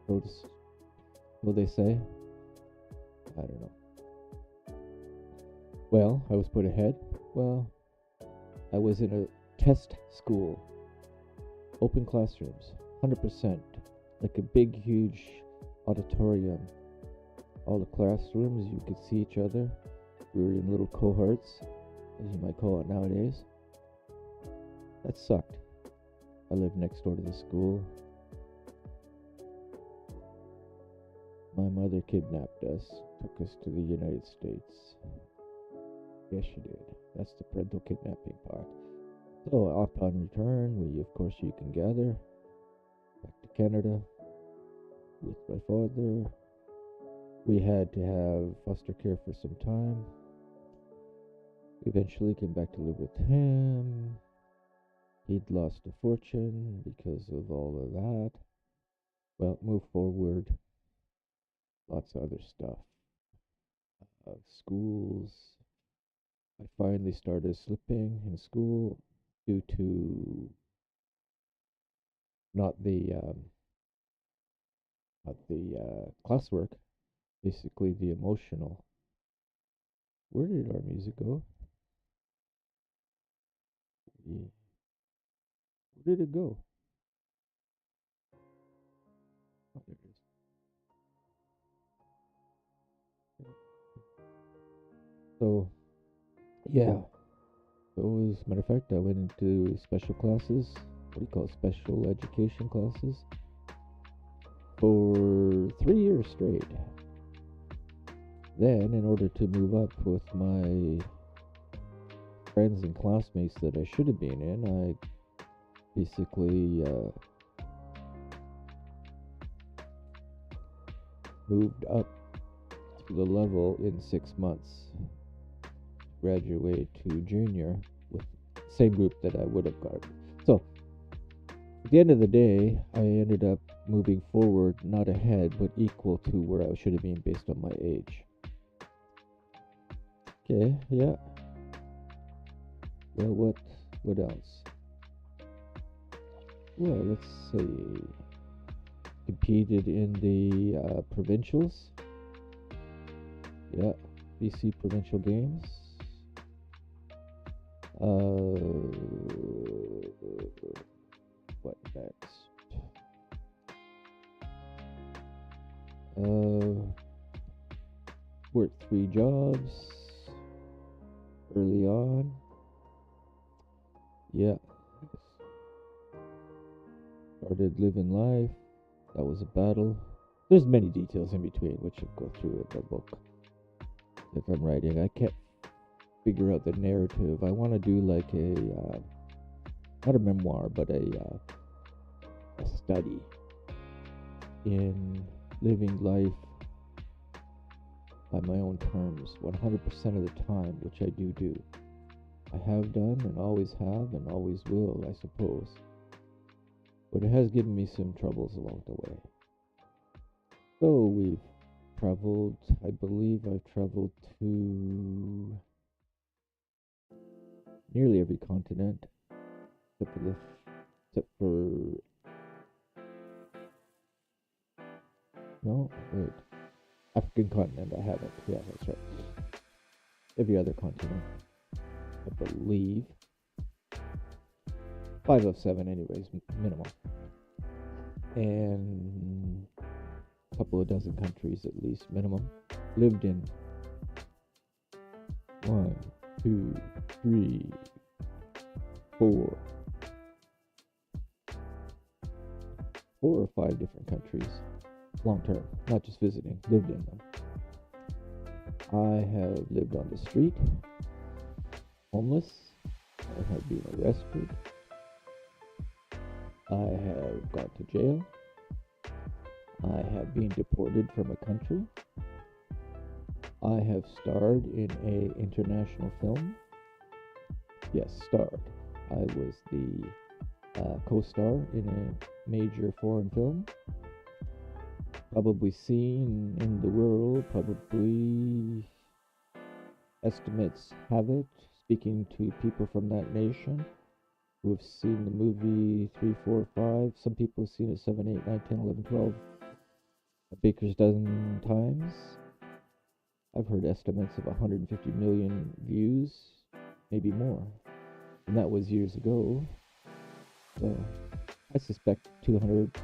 So they say. I don't know. Well, I was put ahead. Well, I was in a test school. Open classrooms. 100%. Like a big, huge auditorium. All the classrooms, you could see each other. We were in little cohorts, as you might call it nowadays. That sucked. I lived next door to the school. My mother kidnapped us, took us to the United States. Yes, she did. That's the parental kidnapping part. So, upon return, you can gather, back to Canada, with my father. We had to have foster care for some time. Eventually came back to live with him. He'd lost a fortune because of all of that. Well, move forward. Lots of other stuff. Schools. I finally started slipping in school due to not the classwork, basically the emotional. Where did our music go? Where did it go? Oh, there it is. So, yeah. So, as a matter of fact, I went into special classes. What do you call it? Special education classes for 3 years straight. Then, in order to move up with my friends and classmates that I should have been in, I basically moved up to the level in 6 months. Graduate to junior with the same group that I would have got. So, at the end of the day, I ended up moving forward, not ahead, but equal to where I should have been based on my age. Okay, yeah. Well, what else? Well, let's see. Competed in the provincials. Yeah, BC provincial games. What next? Worked 3 jobs early on. Yeah. Started living life. That was a battle. There's many details in between, which I'll go through in the book that I'm writing. I can't figure out the narrative. I want to do like a, not a memoir, but a study in living life by my own terms 100% of the time, which I do. I have done and always have and always will, I suppose. But it has given me some troubles along the way. So we've traveled, I believe I've traveled to nearly every continent, except for no, wait, African continent I haven't. Yeah, that's right. Every other continent, I believe. 5 of 7 anyways, minimum. And a couple of dozen countries at least, minimum. Lived in 1, 2, 3, 4 or 5 different countries, long term, not just visiting, lived in them. I have lived on the street, homeless. I have been arrested. I have gone to jail. I have been deported from a country. I have starred in an international film. Yes, starred. I was the co-star in a major foreign film. Probably seen in the world, probably estimates have it, speaking to people from that nation who have seen the movie 3, 4, 5. Some people have seen it 7, 8, 9, 10, 11, 12, a baker's dozen times. I've heard estimates of 150 million views, maybe more. And that was years ago. So I suspect 200,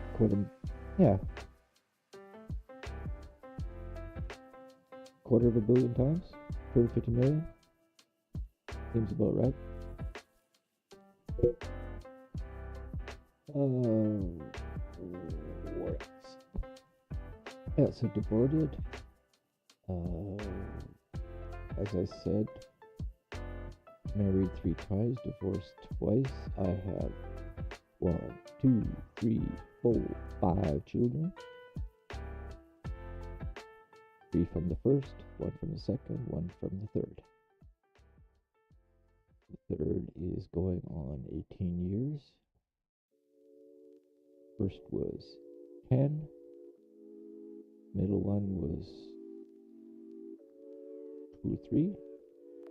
quarter of a billion times, 250 million. Seems about right. What else? Yeah, so deported. As I said, married 3 times, divorced twice. I have 1, 2, 3, 4, 5 children. 3 from the first, 1 from the second, 1 from the third. The third is going on 18 years. First was 10. Middle one was 2 or 3,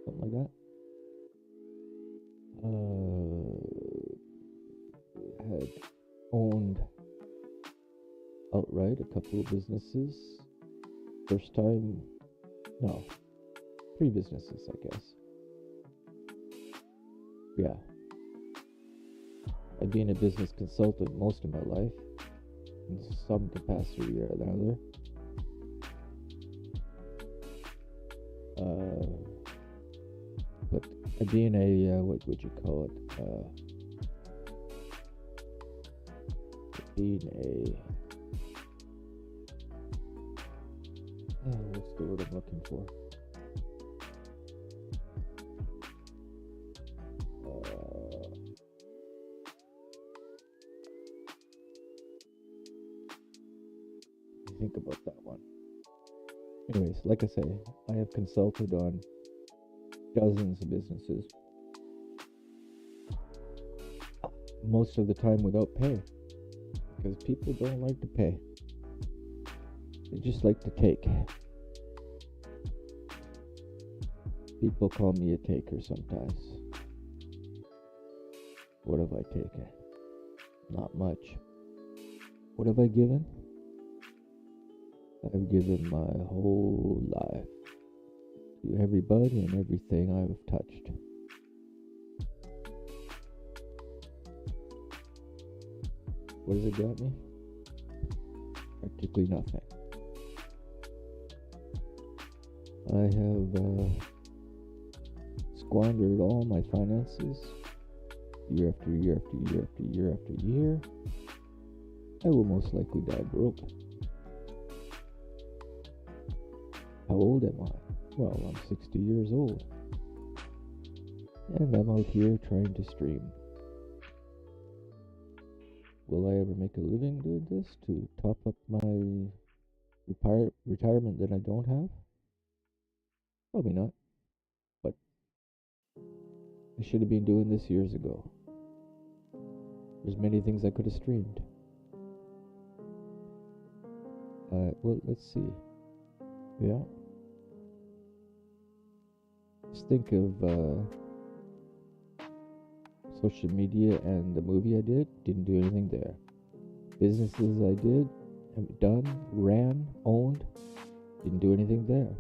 something like that. Had owned outright a couple of businesses. First time, no, 3 businesses, I guess. Yeah. I've been a business consultant most of my life, in some capacity or another. But being a, what would you call it? Being a, what's the word I'm looking for? Think about that one. Anyways, like I say, I have consulted on dozens of businesses, most of the time without pay, because people don't like to pay. They just like to take. People call me a taker sometimes. What have I taken? Not much. What have I given? I've given my whole life to everybody and everything I've touched. What has it got me? Practically nothing. I have squandered all my finances year after year after year after year after year. I will most likely die broke. How old am I? Well, I'm 60 years old. And I'm out here trying to stream. Will I ever make a living doing this to top up my retirement that I don't have? Probably not. But I should have been doing this years ago. There's many things I could have streamed. Well, let's see. Yeah. Just think of social media and the movie I didn't do anything there. Businesses I did, have done, ran, owned, didn't do anything there.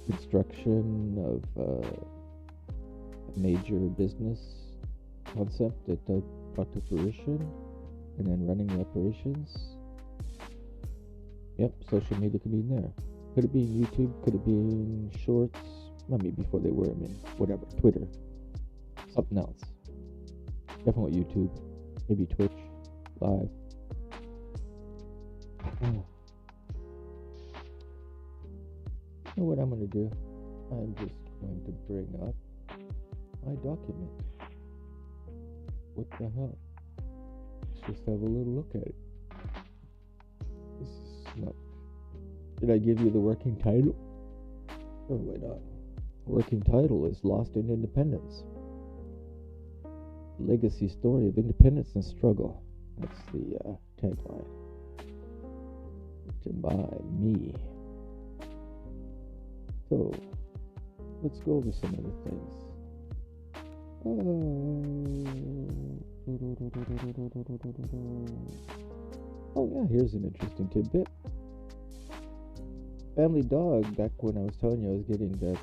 Construction of a major business, concept that I brought to fruition, and then running the operations. Yep, social media could be in there. Could it be in YouTube? Could it be in Shorts? Well, maybe before they were, whatever. Twitter. Something else. Definitely YouTube. Maybe Twitch. Live. You know what I'm going to do? I'm just going to bring up my document. What the hell? Let's just have a little look at it. This is not... Did I give you the working title? Oh, why not? Working title is Lost in Independence. Legacy story of independence and struggle. That's the tagline. Written by me. So, let's go over some other things. Oh yeah, here's an interesting tidbit. Family dog, back when I was telling you I was getting that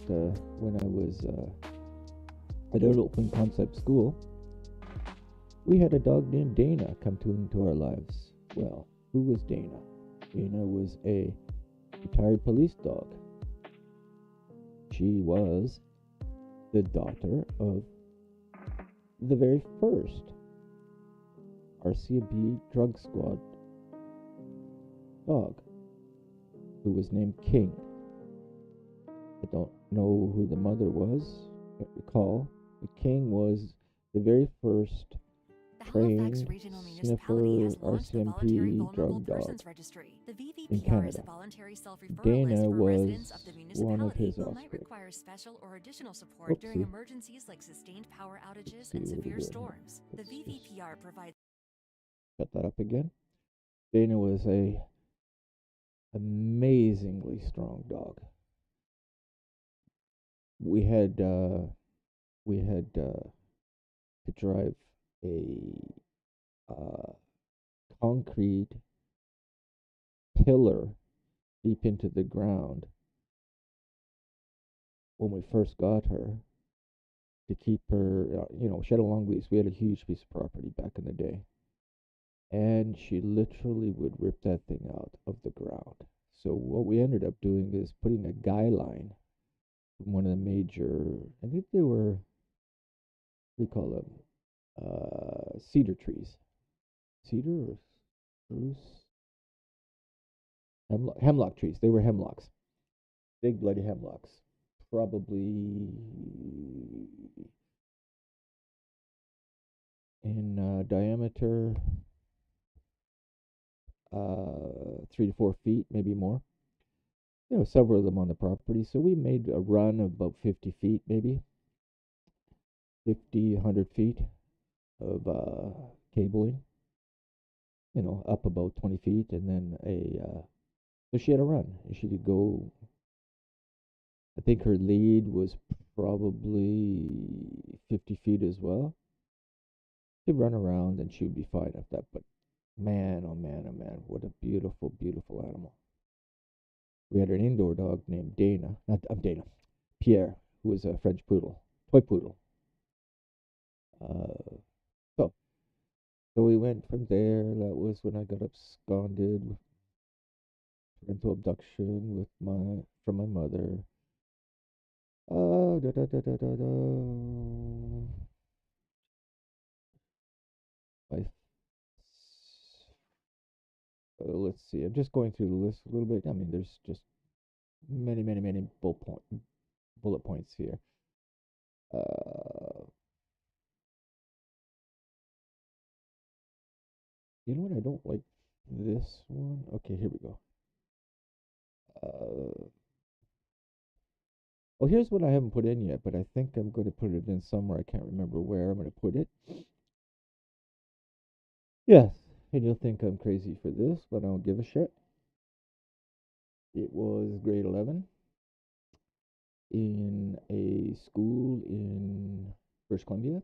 when I was at an open concept school, we had a dog named Dana come into our lives. Well, who was Dana? Dana was a retired police dog. She was the daughter of the very first RCMP drug squad dog, who was named King. I don't know who the mother was, can't recall, but King was the very first trained sniffer RCMP drug dog in Canada. Dana was one of his offspring. Require special or additional support during emergencies like sustained power outages and severe storms. The VVPR provides. Shut that up again. Dana was a amazingly strong dog. We had to drive a concrete pillar deep into the ground when we first got her to keep her, she had a long lease. We had a huge piece of property back in the day. And she literally would rip that thing out of the ground. So what we ended up doing is putting a guy line from one of the major, I think they were, what do you call them? Cedar trees. Cedar or spruce? Hemlock trees. They were hemlocks. Big bloody hemlocks. Probably in diameter 3 to 4 feet, maybe more. Several of them on the property. So we made a run of about 50 feet, maybe 50, 100 feet of cabling. Up about 20 feet, and then so she had a run, and she could go. I think her lead was probably 50 feet as well. She'd run around, and she would be fine at that. But man, oh man, oh man, what a beautiful, beautiful animal. We had an indoor dog named Dana, Pierre, who was a French poodle, toy poodle. So we went from there. That was when I got absconded, parental abduction from my mother. Let's see. I'm just going through the list a little bit. I mean, there's just many, many, many bullet points here. You know what? I don't like this one. Okay, here we go. Well, here's what I haven't put in yet, but I think I'm going to put it in somewhere. I can't remember where I'm going to put it. Yes, and you'll think I'm crazy for this, but I don't give a shit. It was grade 11 in a school in British Columbia.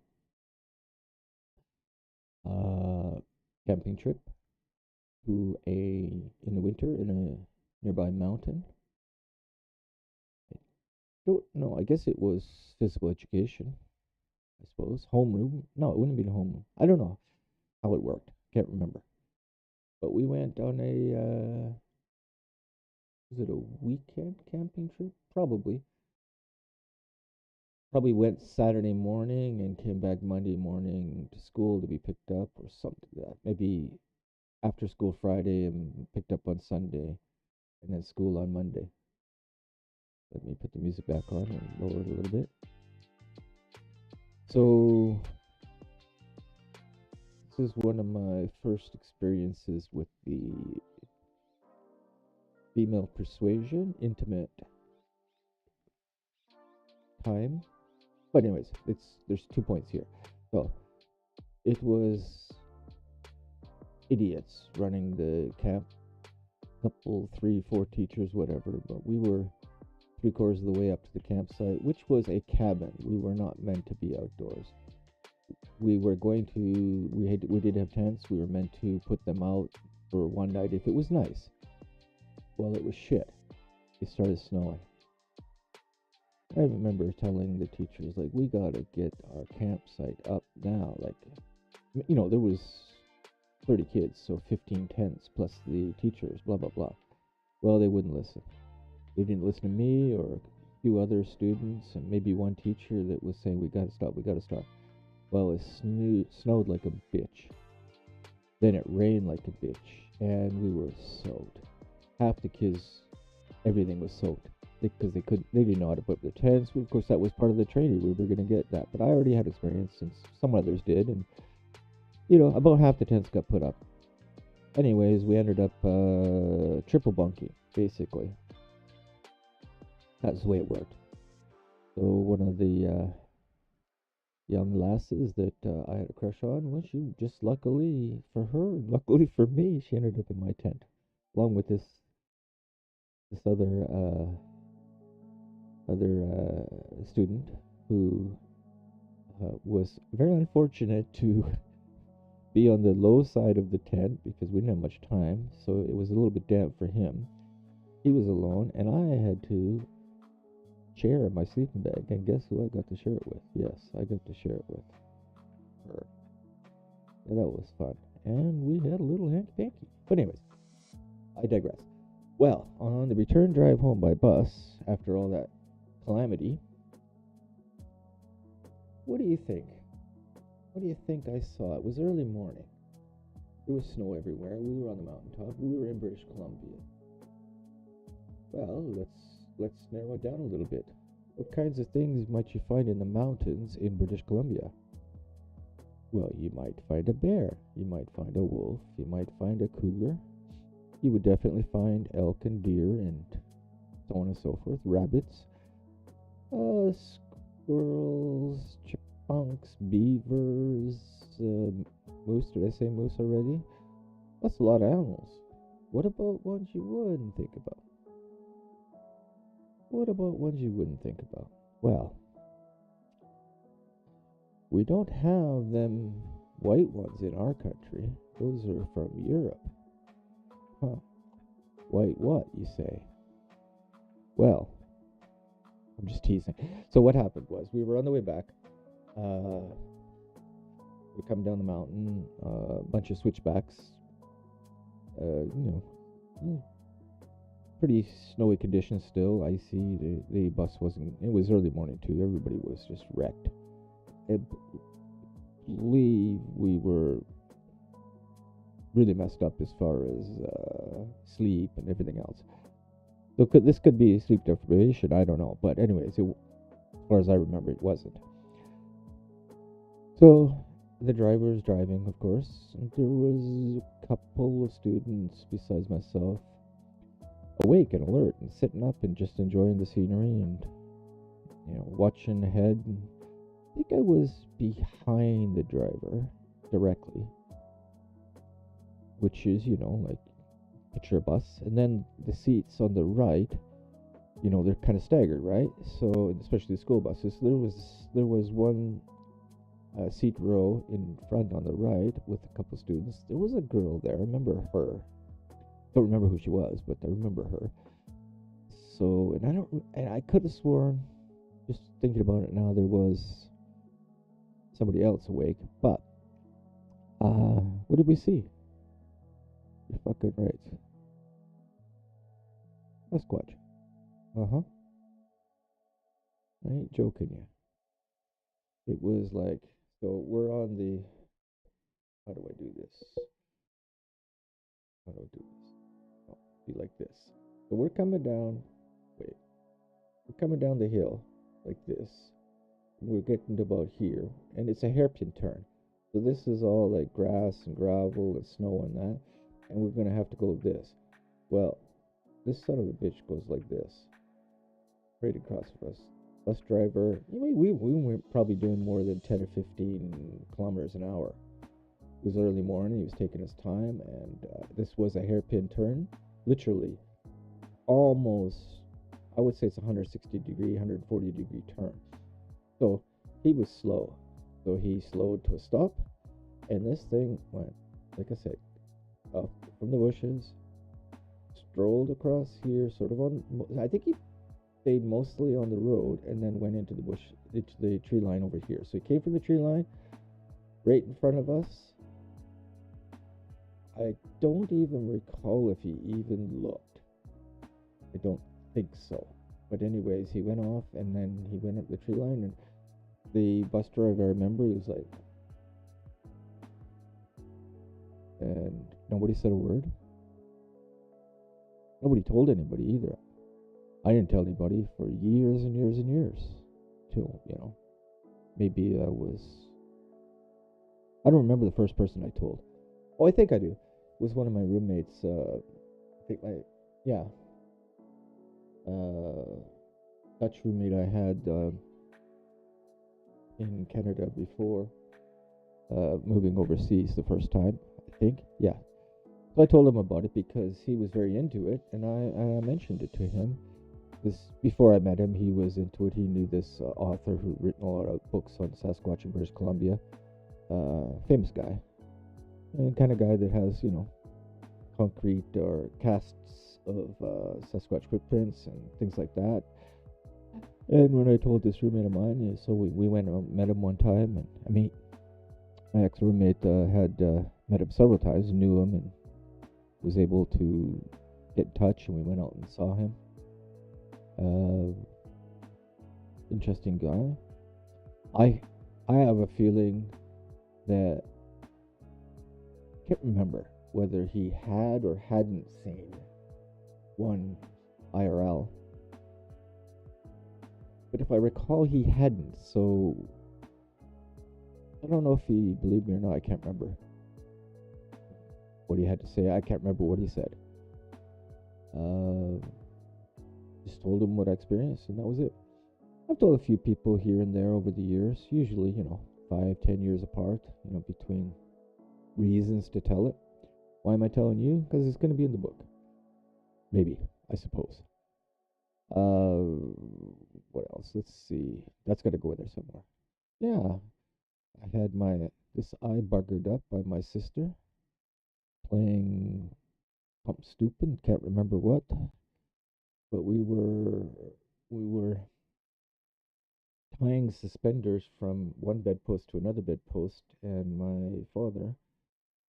Camping trip to in the winter in a nearby mountain. I don't know. I guess it was physical education. I suppose. Homeroom. No, it wouldn't be the homeroom. I don't know how it worked. Can't remember. But we went on a, was it a weekend camping trip? Probably. Probably went Saturday morning and came back Monday morning to school to be picked up or something like that. Maybe after school Friday and picked up on Sunday and then school on Monday. Let me put the music back on and lower it a little bit. So this is one of my first experiences with the female persuasion, intimate time. But anyways, there's 2 points here. So it was idiots running the camp. Couple, 3, 4 teachers, whatever. But we were 3/4 of the way up to the campsite, which was a cabin. We were not meant to be outdoors. We were going to. We did have tents. We were meant to put them out for one night if it was nice. Well, it was shit. It started snowing. I remember telling the teachers, like, we gotta get our campsite up now. Like, there was 30 kids, so 15 tents plus the teachers, blah, blah, blah. Well, they wouldn't listen. They didn't listen to me or a few other students and maybe one teacher that was saying, we gotta stop. Well, it snowed like a bitch. Then it rained like a bitch, and we were soaked. Half the kids, everything was soaked because they didn't know how to put up their tents. Of course, that was part of the training. We were going to get that, but I already had experience since some others did, and about half the tents got put up. Anyways, we ended up triple bunking, basically. That's the way it worked. So one of the young lasses that I had a crush on, well, she just luckily for her, luckily for me, she ended up in my tent, along with this other student who was very unfortunate to be on the low side of the tent because we didn't have much time, so it was a little bit damp for him. He was alone, and I had to share my sleeping bag, and guess who I got to share it with? Yes, I got to share it with her. And that was fun, and we had a little hanky-panky. But anyways, I digress. Well, on the return drive home by bus, after all that calamity, what do you think? What do you think I saw? It was early morning. There was snow everywhere. We were on the mountaintop. We were in British Columbia. Well, let's narrow it down a little bit. What kinds of things might you find in the mountains in British Columbia? Well, you might find a bear. You might find a wolf. You might find a cougar. You would definitely find elk and deer and so on and so forth. Rabbits, squirrels, chipmunks, beavers, moose. Did I say moose already? That's a lot of animals. What about ones you wouldn't think about? Well, we don't have them white ones in our country. Those are from Europe. Huh. White what, you say? Well, I'm just teasing. So what happened was, we were on the way back. We come down the mountain, a bunch of switchbacks. Pretty snowy conditions still, icy. The bus wasn't, it was early morning too, everybody was just wrecked. I believe we were really messed up as far as sleep and everything else. So this could be sleep deprivation, I don't know. But anyways, as far as I remember, it wasn't. So the driver was driving, of course, and there was a couple of students besides myself awake and alert and sitting up and just enjoying the scenery and watching ahead. And I think I was behind the driver directly, which is like picture a bus, and then the seats on the right, they're kind of staggered, right? So especially the school buses. So there was one seat row in front on the right with a couple students. There was a girl there. I remember her. Don't remember who she was, but I remember her. So, and I could have sworn, just thinking about it now, there was somebody else awake. But what did we see? You're fucking right. Sasquatch. I ain't joking you. It was like, so we're on the, how do I do this? How do I do this? Oh, be like this. So we're coming down, we're coming down the hill like this. We're getting to about here, and it's a hairpin turn. So this is all like grass and gravel and snow and that, and we're going to have to go this. Well, this son of a bitch goes like this, right across from us. Bus driver, we were probably doing more than 10 or 15 kilometers an hour. It was early morning, he was taking his time, and this was a hairpin turn, literally almost, I would say it's 160 degree, 140 degree turn. So he was slow, so he slowed to a stop, and this thing went, like I said, up from the bushes, strolled across here, sort of on, I think he stayed mostly on the road, and then went into the bush, into the tree line over here. So he came from the tree line, right in front of us. I don't even recall if he even looked. I don't think so. But anyways, he went off, and then he went up the tree line, and the bus driver, I remember, he was like, and nobody said a word. Nobody told anybody either. I didn't tell anybody for years and years and years. Till, maybe I don't remember the first person I told. Oh, I think I do. It was one of my roommates, Dutch roommate I had in Canada before moving overseas the first time, I think. Yeah. So I told him about it because he was very into it, and I mentioned it to him. Before I met him, he was into it. He knew this author who'd written a lot of books on Sasquatch in British Columbia. Famous guy. And kind of guy that has, concrete or casts of Sasquatch footprints and things like that. And when I told this roommate of mine, so we went and met him one time. And my ex-roommate had met him several times, knew him, and was able to get in touch, and we went out and saw him. Interesting guy. I have a feeling that, can't remember whether he had or hadn't seen one IRL, but if I recall, he hadn't. So I don't know if he believed me or not. I can't remember what he had to say. I can't remember what he said. Just told him what I experienced, and that was it. I've told a few people here and there over the years, usually, 5-10 years apart, between reasons to tell it. Why am I telling you? Because it's going to be in the book. Maybe, I suppose. What else? Let's see. That's got to go in there somewhere. Yeah. I had this eye buggered up by my sister playing something stupid, can't remember what. But we were tying suspenders from one bedpost to another bedpost, and my father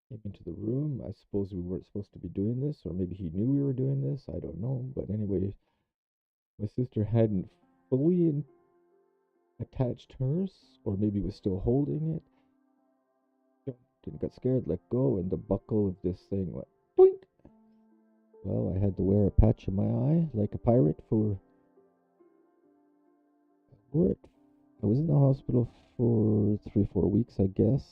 came into the room. I suppose we weren't supposed to be doing this, or maybe he knew we were doing this. I don't know. But anyway, my sister hadn't fully attached hers, or maybe was still holding it. Jumped and got scared, let go, and the buckle of this thing went boink. Well, I had to wear a patch in my eye like a pirate for it. I was in the hospital for 3-4 weeks, I guess.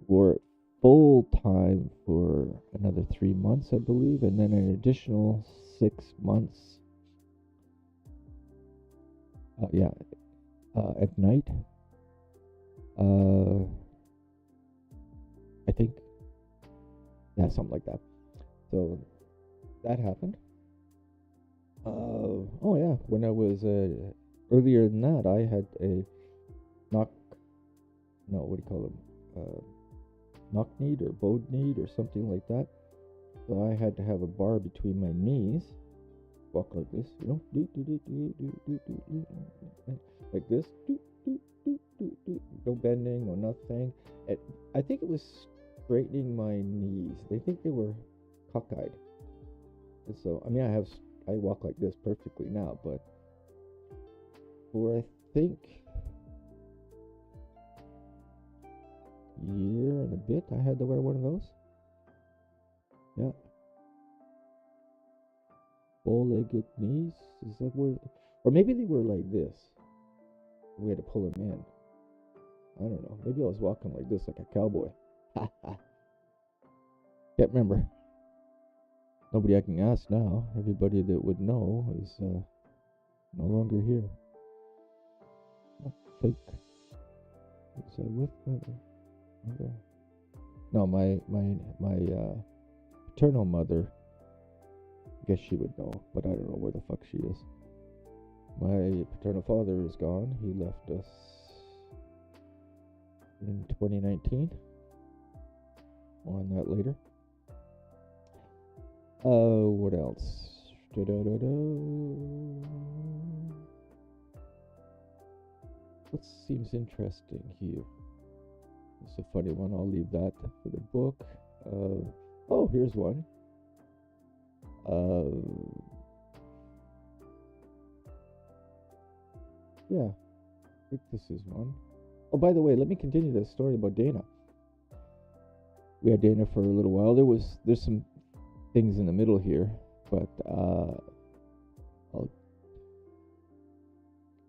Wore it full time for another 3 months, I believe, and then an additional 6 months. At night. I think. Yeah, something like that. So that happened. When I was earlier than that, I had a knock-kneed or bowed-kneed or something like that. So I had to have a bar between my knees, walk like this, like this, no bending, no nothing. I think it was straightening my knees. They think they were cockeyed. And so, I mean, I walk like this perfectly now, but for I think year and a bit, I had to wear one of those. Yeah. Bow-legged knees? Is that where? Or maybe they were like this. We had to pull them in. I don't know. Maybe I was walking like this, like a cowboy. Can't remember. Nobody I can ask now. Everybody that would know is no longer here. I think. Was I with my mother? No, my paternal mother. I guess she would know, but I don't know where the fuck she is. My paternal father is gone. He left us in 2019. More on that later. What else? What seems interesting here? It's a funny one. I'll leave that for the book. Oh, here's one. Yeah, I think this is one. Oh, by the way, let me continue this story about Dana. We had Dana for a little while. There's some things in the middle here, but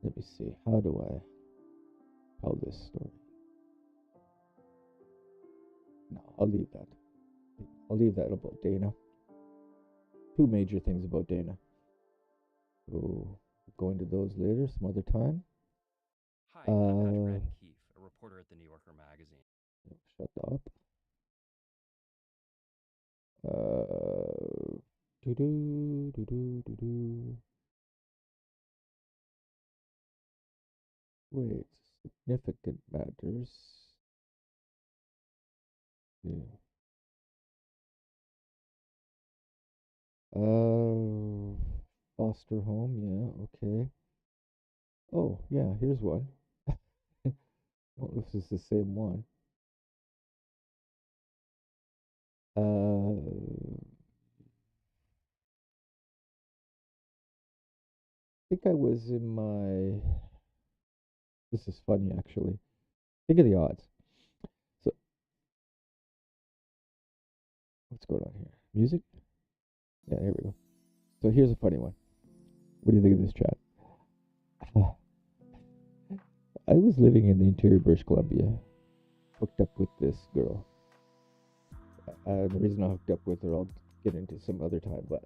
let me see. How do I tell this story? No, I'll leave that. I'll leave that about Dana. Two major things about Dana. So, go into those later, some other time. Hi, I'm Ag3nt, a reporter at the New Yorker magazine. Shut up. Wait, significant matters. Yeah. Foster home, yeah, okay. Oh, yeah, here's one. Oh, this is the same one. I think I was in my... This is funny, actually. Think of the odds. So, what's going on here? Music? Yeah, here we go. So here's a funny one. What do you think of this chat? I was living in the interior of British Columbia, hooked up with this girl. The reason I hooked up with her, I'll get into some other time, but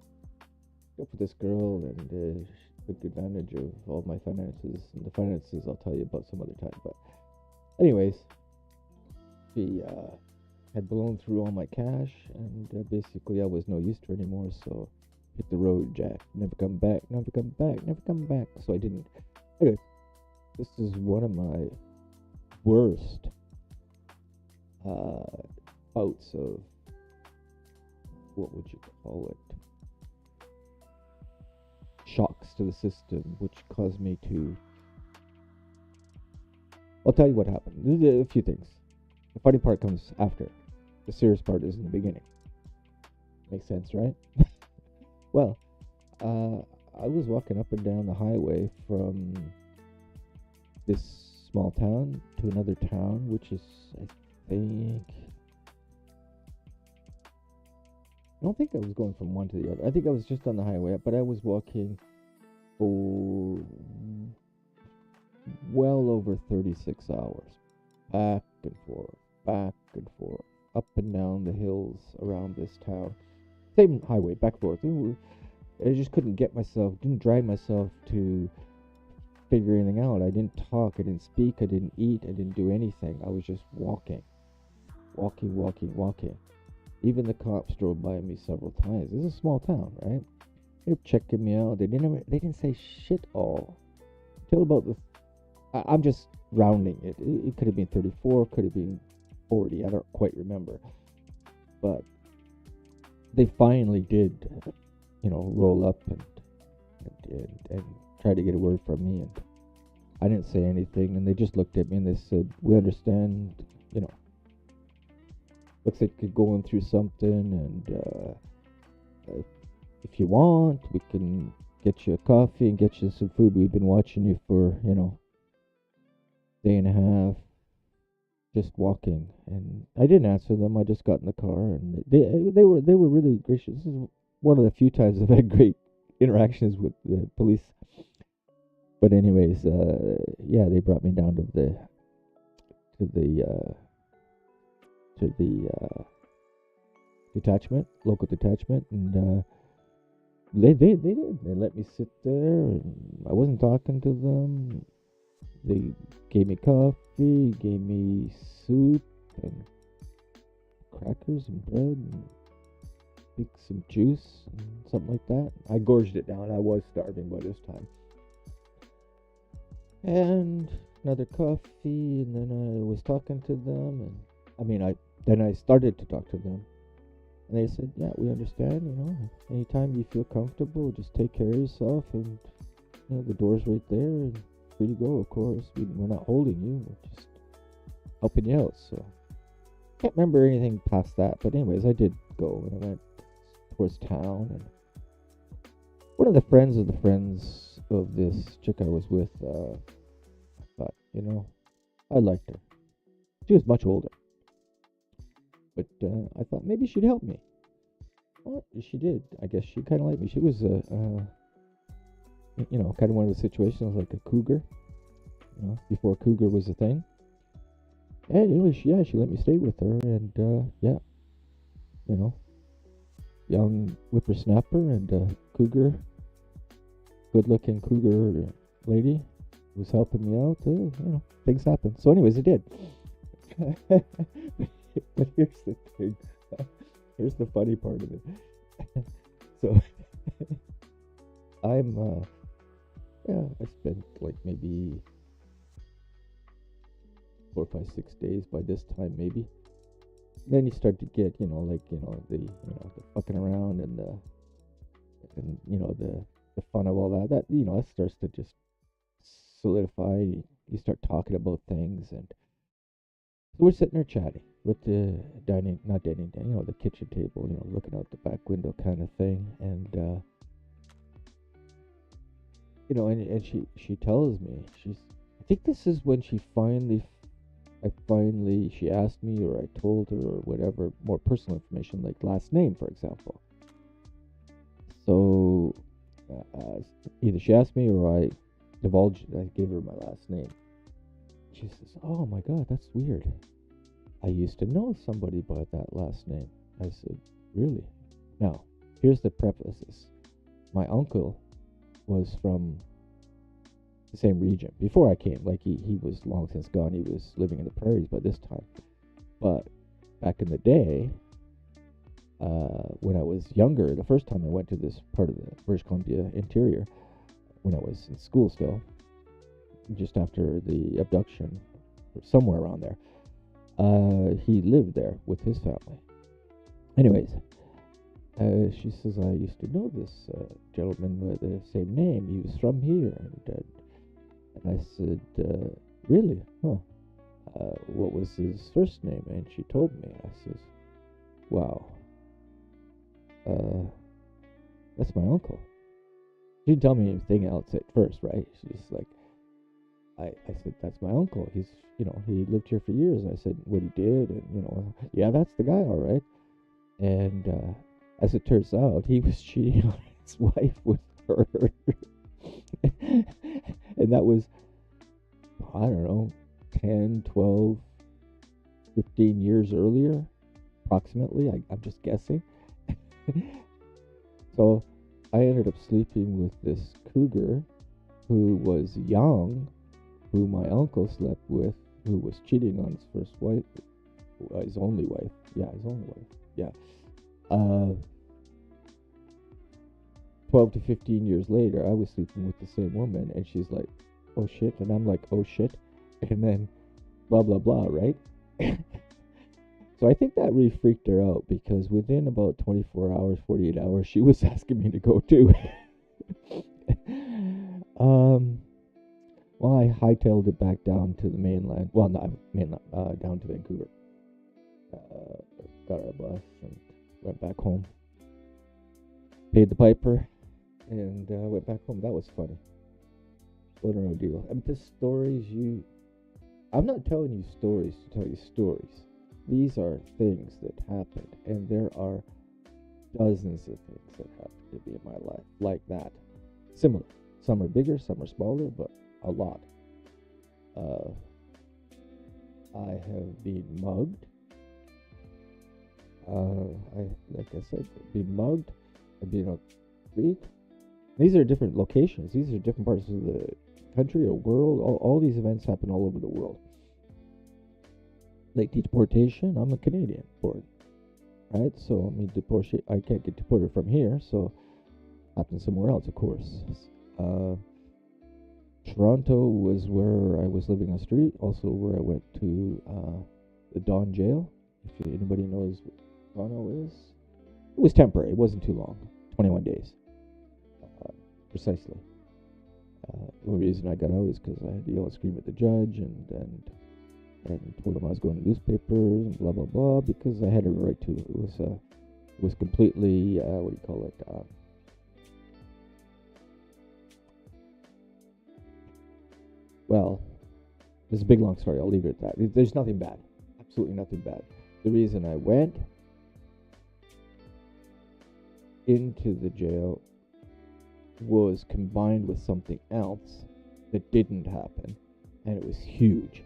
hooked up with this girl and took advantage of all my finances. And the finances I'll tell you about some other time. But anyways, she had blown through all my cash, and basically I was no use to her anymore, so hit the road, Jack. Never come back, never come back, never come back. So I didn't. Anyway, this is one of my worst bouts of, what would you call it? Shocks to the system, which caused me to... I'll tell you what happened. There's a few things. The funny part comes after. The serious part is in the beginning. Makes sense, right? Well, I was walking up and down the highway from this small town to another town, which is, I don't think I was going from one to the other. I think I was just on the highway, but I was walking for well over 36 hours. Back and forth, up and down the hills around this town. Same highway, back and forth. I just couldn't didn't drive myself to figure anything out. I didn't talk, I didn't speak, I didn't eat, I didn't do anything. I was just walking. Even the cops drove by me several times. This is a small town, right? They were checking me out. They didn't say shit all. Till about I'm just rounding it. It could have been 34, could have been 40. I don't quite remember. But they finally did, roll up and try to get a word from me. And I didn't say anything, and they just looked at me and they said, "We understand, looks like you're going through something, and if you want, we can get you a coffee and get you some food. We've been watching you for, day and a half, just walking." And I didn't answer them. I just got in the car, and they were really gracious. This is one of the few times I've had great interactions with the police. But anyways, they brought me down to the detachment, local detachment, and they did. They let me sit there, and I wasn't talking to them. They gave me coffee, gave me soup and crackers and bread and some juice and something like that. I gorged it down. I was starving by this time. And another coffee, and then I was talking to them, and then I started to talk to them. And they said, "Yeah, we understand, anytime you feel comfortable, just take care of yourself, and the door's right there, and free to go, of course. We're not holding you, we're just helping you out." So can't remember anything past that, but anyways, I did go, and I went towards town, and one of the friends of this chick I was with, I thought, I liked her. She was much older, but I thought maybe she'd help me. Well, she did. I guess she kind of liked me. She was kind of one of the situations like a cougar, before cougar was a thing. And anyway, she let me stay with her, and young whippersnapper and cougar, good-looking cougar lady was helping me out. Things happen. So anyways, it did. But here's the thing. Here's the funny part of it. So I spent like maybe 4, 5, 6 days by this time, maybe. Then you start to get, the fucking around and the fun of all that. That starts to just solidify. You start talking about things, and so we're sitting there chatting with the the kitchen table, looking out the back window kind of thing, and and she tells me, I think this is when she she asked me, or I told her, or whatever, more personal information, like last name, for example. So either she asked me, or I gave her my last name. She says, "Oh my God, that's weird. I used to know somebody by that last name." I said, "Really?" Now, here's the preface. My uncle was from the same region before I came. Like he was long since gone. He was living in the prairies by this time. But back in the day, when I was younger, the first time I went to this part of the British Columbia interior, when I was in school still, just after the abduction, or somewhere around there, he lived there with his family. Anyways, she says, "I used to know this gentleman with the same name. He was from here." And I said, "Really? Huh? What was his first name?" And she told me. I says, "Wow. That's my uncle." She didn't tell me anything else at first, right? She's like, I said, "That's my uncle. He's, he lived here for years." And I said what he did, and, "Yeah, that's the guy, all right." And as it turns out, he was cheating on his wife with her. And that was, I don't know, 10, 12, 15 years earlier, approximately. I'm just guessing. So I ended up sleeping with this cougar who was young, who my uncle slept with, who was cheating on his first wife, his only wife. Yeah, his only wife. Yeah. 12 to 15 years later, I was sleeping with the same woman, and she's like, "Oh shit," and I'm like, "Oh shit," and then blah blah blah, right? So I think that really freaked her out, because within about 24 hours, 48 hours, she was asking me to go too. Well, hightailed it back down to the mainland. Well, not mainland, down to Vancouver. Got our bus and went back home. Paid the piper and went back home. That was funny. What an ordeal. I mean, the stories I'm not telling you stories to tell you stories. These are things that happened, and there are dozens of things that happened to me in my life like that. Similar. Some are bigger, some are smaller, but a lot. I have been mugged. Like I said, been mugged. I've been on the street. These are different locations. These are different parts of the country or world. All these events happen all over the world. Like deportation, I'm a Canadian born, right? So I mean, I can't get deported from here, so happens somewhere else, of course. Toronto was where I was living on the street, also where I went to the Don Jail. If anybody knows what Toronto is, it was temporary. It wasn't too long, 21 days, precisely. The only reason I got out is because I had to yell and scream at the judge and told him I was going to newspapers and blah blah blah because I had a right to. It was completely what do you call it? Well, this is a big long story. I'll leave it at that. There's nothing bad. Absolutely nothing bad. The reason I went into the jail was combined with something else that didn't happen, and it was huge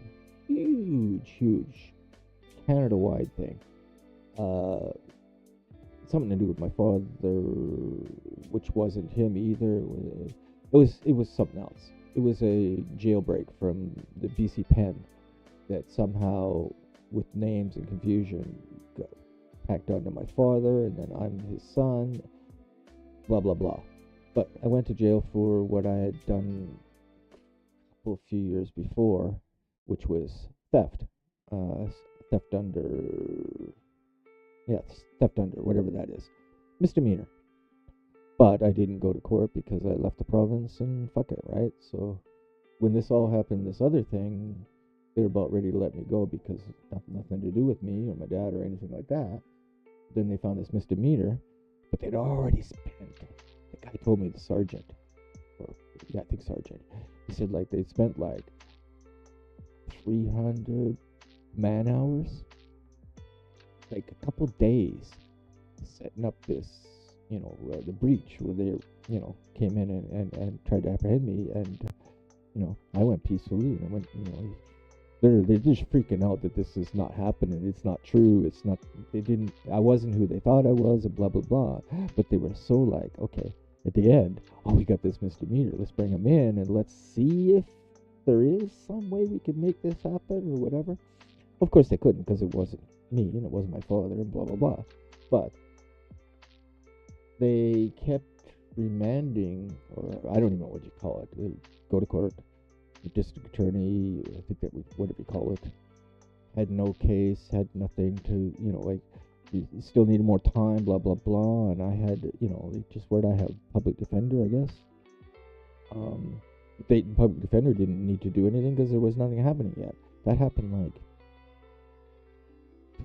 Canada-wide thing. Something to do with my father, which wasn't him either. It was something else. It was a jailbreak from the BC pen that somehow, with names and confusion, got packed onto my father, and then I'm his son, blah blah blah. But I went to jail for what I had done a few years before, which was theft. Theft under, whatever that is. Misdemeanor. But I didn't go to court because I left the province and fuck it, right? So when this all happened, this other thing, they were about ready to let me go because nothing to do with me or my dad or anything like that. Then they found this misdemeanor, but they'd already spent. The guy told me, the sergeant, I think sergeant. He said like they spent like 300 man hours, like a couple days, setting up this, the breach where they, came in and tried to apprehend me, and I went peacefully, and I went, they're just freaking out that this is not happening. It's not true. It's not. I wasn't who they thought I was, and blah blah blah. But they were so like, okay, at the end, we got this misdemeanor. Let's bring him in and let's see if there is some way we can make this happen or whatever. Of course they couldn't because it wasn't me and it wasn't my father and blah blah blah. But they kept remanding, or I don't even know what you call it. They go to court. The district attorney, I think whatever you call it, had no case, had nothing to, you still needed more time, blah, blah, blah, and I had, just where'd I have? Public defender, I guess. The public defender didn't need to do anything because there was nothing happening yet. That happened like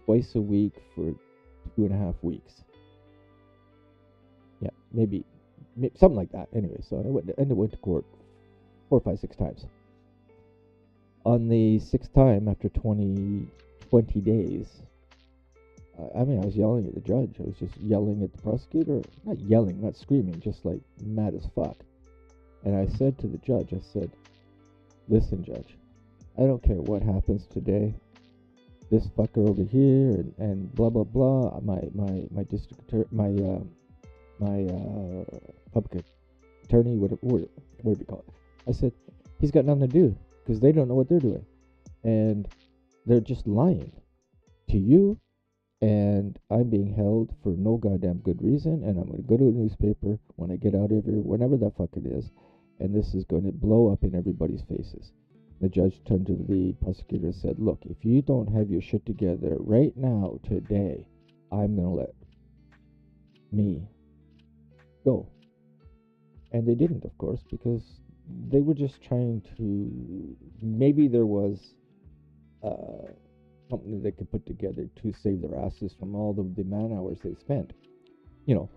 twice a week for 2.5 weeks. Yeah, maybe something like that. Anyway, so I went to court 4, 5, 6 times. On the 6th time, after 20 days, I was yelling at the judge. I was just yelling at the prosecutor. Not yelling, not screaming, just like mad as fuck. And I said to the judge, I said, listen, judge, I don't care what happens today. This fucker over here and blah, blah, blah. My district attorney, my public attorney, whatever you call it. I said, he's got nothing to do because they don't know what they're doing. And they're just lying to you. And I'm being held for no goddamn good reason. And I'm going to go to a newspaper when I get out of here, whenever that fuck it is. And this is going to blow up in everybody's faces. The judge turned to the prosecutor and said, look, if you don't have your shit together right now, today, I'm going to let me go. And they didn't, of course, because they were just trying to. Maybe there was something that they could put together to save their asses from all the man hours they spent. You know,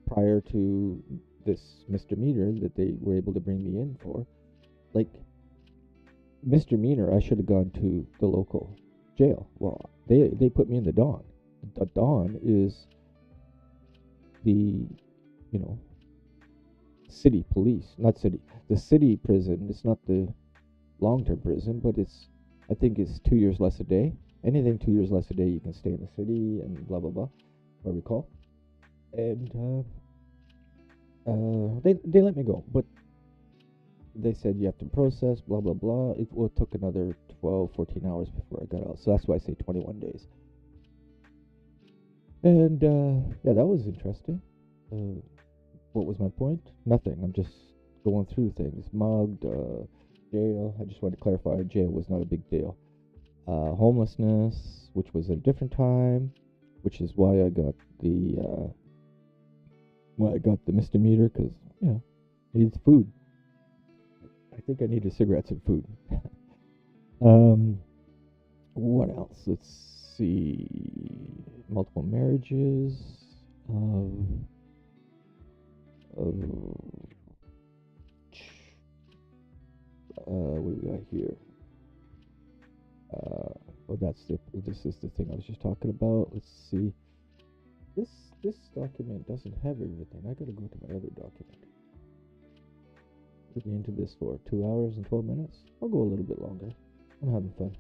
prior to this misdemeanor that they were able to bring me in for, like misdemeanor, I should have gone to the local jail. Well, they put me in the Dawn. The Dawn is the, you know, city police, not city, the city prison. It's not the long-term prison, but I think it's 2 years less a day. Anything 2 years less a day, you can stay in the city and blah blah blah. If I recall, and they let me go, but they said you have to process blah blah blah. It took another 12, 14 hours before I got out, so that's why I say 21 days. And yeah, that was interesting. What was my point? Nothing. I'm just going through things. Mugged, jail. I just wanted to clarify, jail was not a big deal. Homelessness, which was at a different time, which is why I got the misdemeanor, because, you know, I needed food. I think I needed cigarettes and food. What else? Let's see. Multiple marriages. What do we got here? This is the thing I was just talking about. Let's see. This document doesn't have everything. I gotta go to my other document. Put me into this for 2 hours and 12 minutes. I'll go a little bit longer. I'm having fun.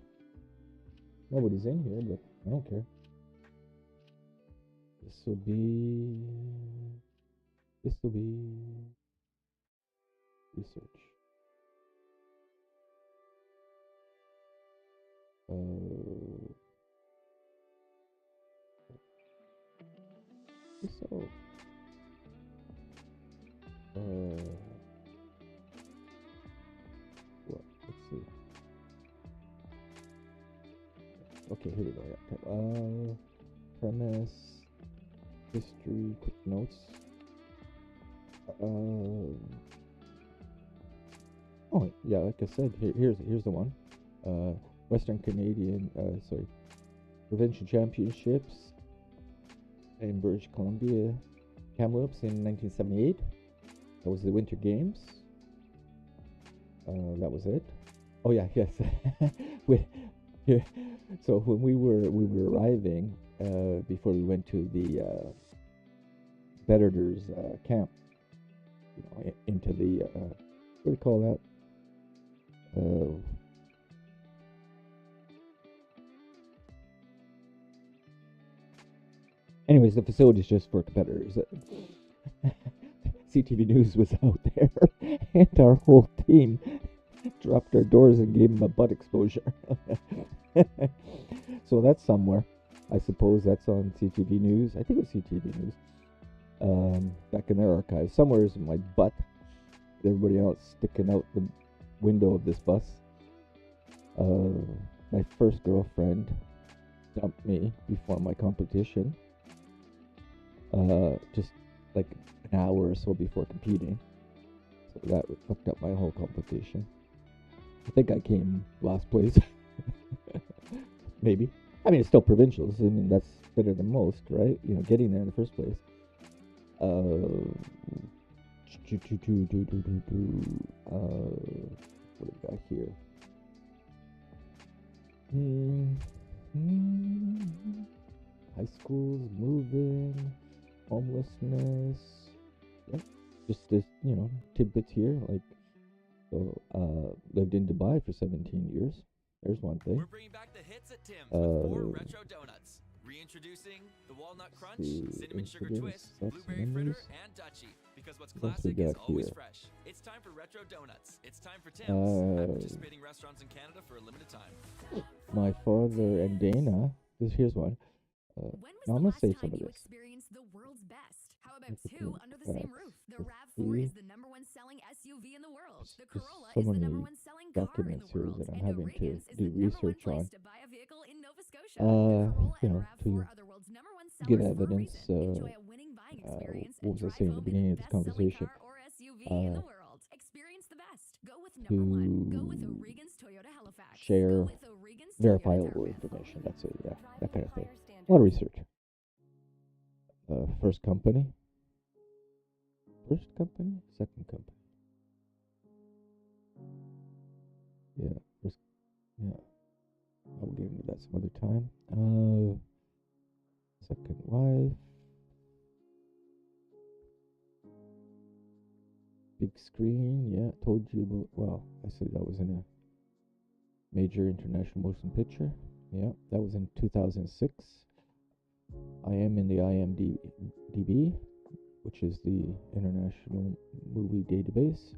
Nobody's in here, but I don't care. This will be research. So, what? Let's see. Okay, here we go. Yeah. Premise, history, quick notes. Oh yeah, like I said, here's the one. Western Canadian, Provincial Championships in British Columbia, Kamloops in 1978. That was the Winter Games. That was it. Oh yeah, yes. So when we were arriving, before we went to the Veterans camp, you know, into the what do you call that? Anyways, the facility's just for competitors. CTV News was out there, and our whole team dropped our doors and gave them a butt exposure. So that's somewhere. I suppose that's on CTV News. I think it was CTV News. Back in their archives. Somewhere is my butt. Everybody else sticking out the window of this bus. My first girlfriend dumped me before my competition. Just like an hour or so before competing. So that fucked up my whole competition. I think I came last place. Maybe. I mean, it's still provincials. I mean, that's better than most, right? You know, getting there in the first place. What do we got here? High schools, moving, homelessness. Yeah, just this, you know, tidbits here. Like, so, lived in Dubai for 17 years. There's one thing. We're bringing back the hits at Tim's with 4 retro donuts. Reintroducing the walnut crunch, cinnamon sugar twist, blueberry fritter, and Dutchie. Because what's classic is always fresh. It's time for retro donuts. It's time for Tim's at participating restaurants in Canada for a limited time. My father and Dana. Here's one. Now I'm gonna say some of this. The world's best. How about two under the same roof? The RAV4 is the #1 selling SUV in the world. The Corolla is the #1 selling car in the world. That I'm and having to do research on. To buy a vehicle in Nova Scotia. You know, to give evidence. What was I saying at the beginning of this conversation? Experience the best. to share verifiable information. That's it, yeah, that kind of thing. A lot of research. First company, second company. Yeah, yeah. I'll get into that some other time. Second wife. Big screen, yeah, told you about, well, I said that was in a major international motion picture. Yeah, that was in 2006. I am in the IMDb, which is the International Movie Database.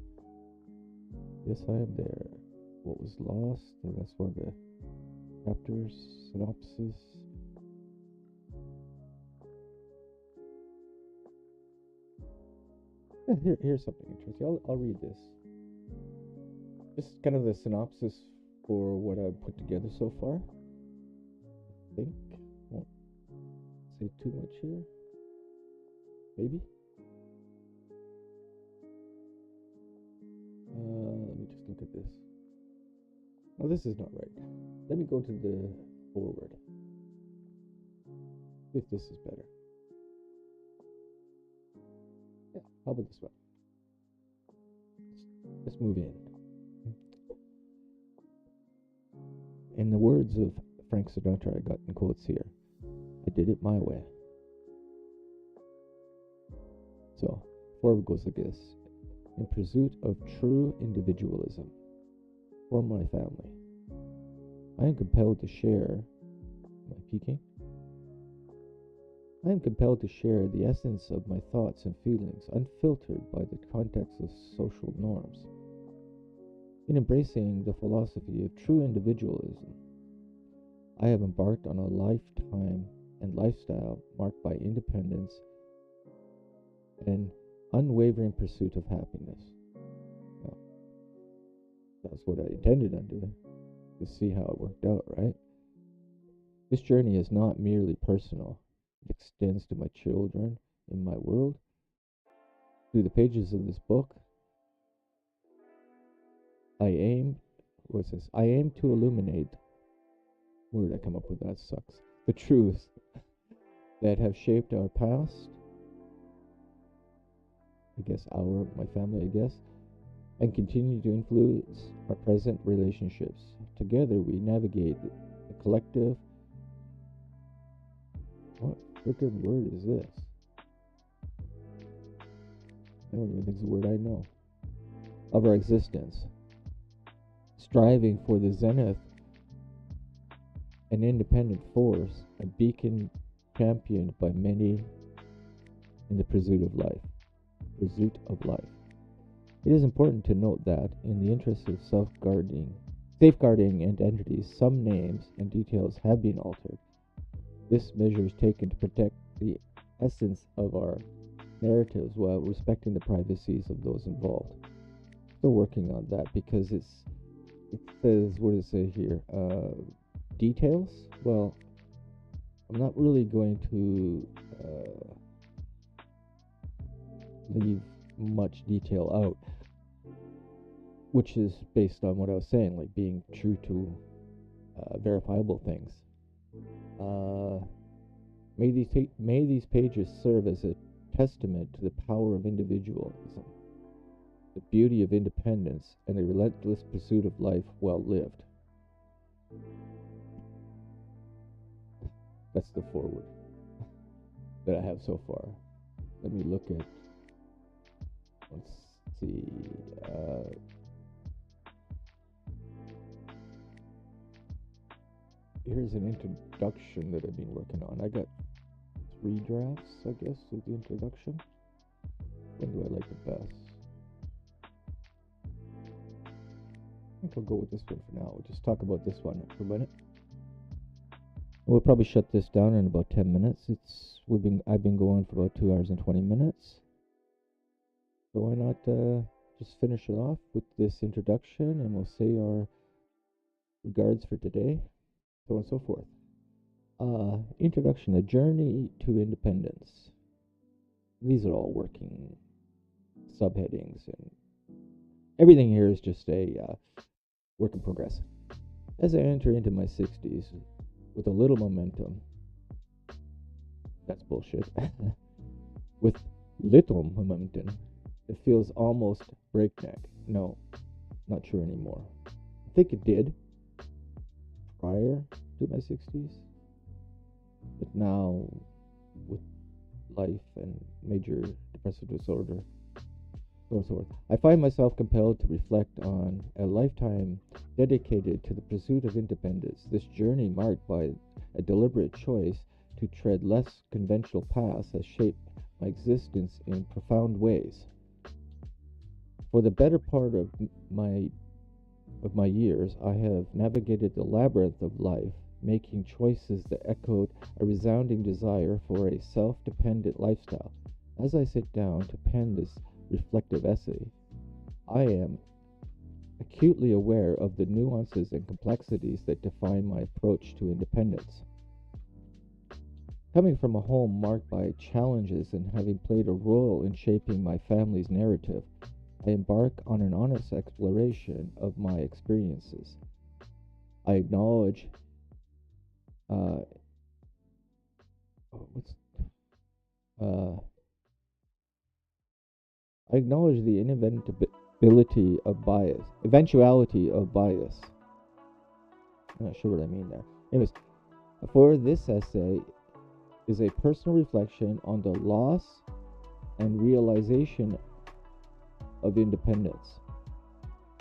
Yes, I am there. What was lost? And that's one of the chapters, synopsis. Yeah, here's something interesting. I'll read this. This is kind of the synopsis for what I've put together so far. I think. Won't say too much here. Maybe. Let me just look at this. Oh, this is not right. Let me go to the forward. See if this is better. Yeah, how about this one? Let's move in. In the words of Frank Sinatra, I got in quotes here, I did it my way. So, forward goes like this. In pursuit of true individualism for my family, I am compelled to share, am I peeking? I am compelled to share the essence of my thoughts and feelings unfiltered by the context of social norms. In embracing the philosophy of true individualism, I have embarked on a lifetime and lifestyle marked by independence and unwavering pursuit of happiness. Well, that's what I intended on doing. To see how it worked out, right? This journey is not merely personal. It extends to my children in my world. Through the pages of this book, I aim to illuminate, where did I come up with that? Sucks. The truths that have shaped our past, my family, and continue to influence our present relationships. Together we navigate the collective, what freaking word is this? I don't even think it's a word I know. Of our existence. Striving for the zenith, an independent force, a beacon championed by many in the pursuit of life. It is important to note that, in the interest of safeguarding identities, some names and details have been altered. This measure is taken to protect the essence of our narratives while respecting the privacies of those involved. Still working on that because it says, what does it say here? Details? Well, I'm not really going to leave much detail out, which is based on what I was saying, like being true to verifiable things. May these pages serve as a testament to the power of individualism, the beauty of independence, and the relentless pursuit of life well lived. That's the forward that I have so far. Let me look at, let's see, here's an introduction that I've been working on. I got 3 drafts, I guess, of the introduction. What do I like the best? I think I'll go with this one for now. We'll just talk about this one for a minute. We'll probably shut this down in about 10 minutes. I've been going for about 2 hours and 20 minutes. So why not just finish it off with this introduction, and we'll say our regards for today, so on and so forth. Introduction, a journey to independence. These are all working subheadings, and everything here is just a work in progress. As I enter into my 60s with a little momentum, that's bullshit. With little momentum, it feels almost breakneck. No, not true anymore. I think it did prior to my 60s, but now with life and major depressive disorder, so forth, I find myself compelled to reflect on a lifetime dedicated to the pursuit of independence. This journey, marked by a deliberate choice to tread less conventional paths, has shaped my existence in profound ways. For the better part of my years, I have navigated the labyrinth of life, making choices that echoed a resounding desire for a self-dependent lifestyle. As I sit down to pen this reflective essay, I am acutely aware of the nuances and complexities that define my approach to independence. Coming from a home marked by challenges and having played a role in shaping my family's narrative, I embark on an honest exploration of my experiences. I acknowledge I acknowledge the eventuality of bias. I'm not sure what I mean there. Anyways, for this essay is a personal reflection on the loss and realization of independence.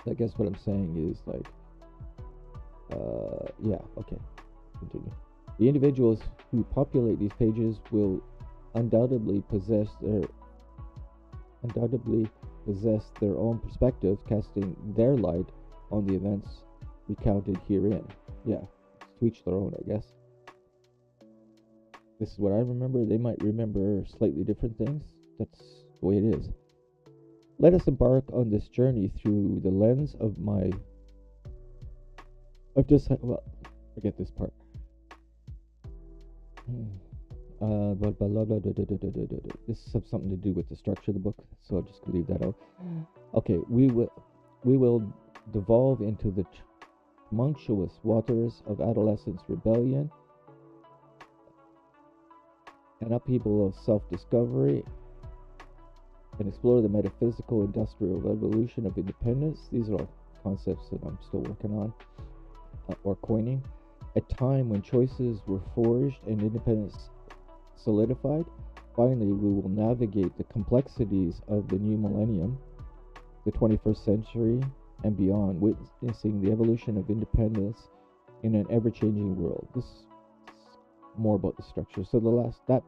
I guess what I'm saying is like, continue. The individuals who populate these pages will undoubtedly possess their own perspectives, casting their light on the events recounted herein. Yeah, to each their own, I guess. This is what I remember. They might remember slightly different things. That's the way it is. Let us embark on this journey through the lens of forget this part. This has something to do with the structure of the book, so I'll just leave that out. Okay, we will devolve into the tumultuous waters of adolescence rebellion, an upheaval of self-discovery, and explore the metaphysical industrial revolution of independence. These are all concepts that I'm still working on or coining. A time when choices were forged and independence solidified. Finally, we will navigate the complexities of the new millennium, the 21st century, and beyond, witnessing the evolution of independence in an ever-changing world. This is more about the structure. So that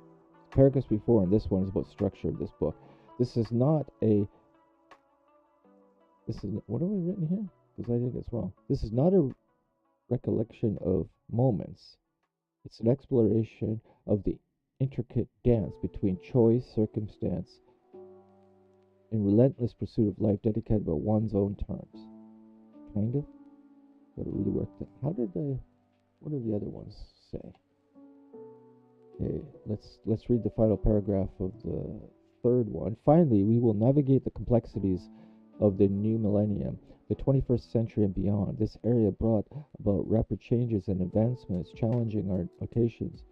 paragraph before and this one is about structure of this book. What have I written here? Because I think it's wrong. This is not a recollection of moments. It's an exploration of the intricate dance between choice, circumstance, and relentless pursuit of life dedicated by one's own terms. Kind of. But it really worked. What do the other ones say? Okay, let's read the final paragraph of the third one. Finally, we will navigate the complexities of the new millennium, the 21st century and beyond. This area brought about rapid changes and advancements, challenging our locations.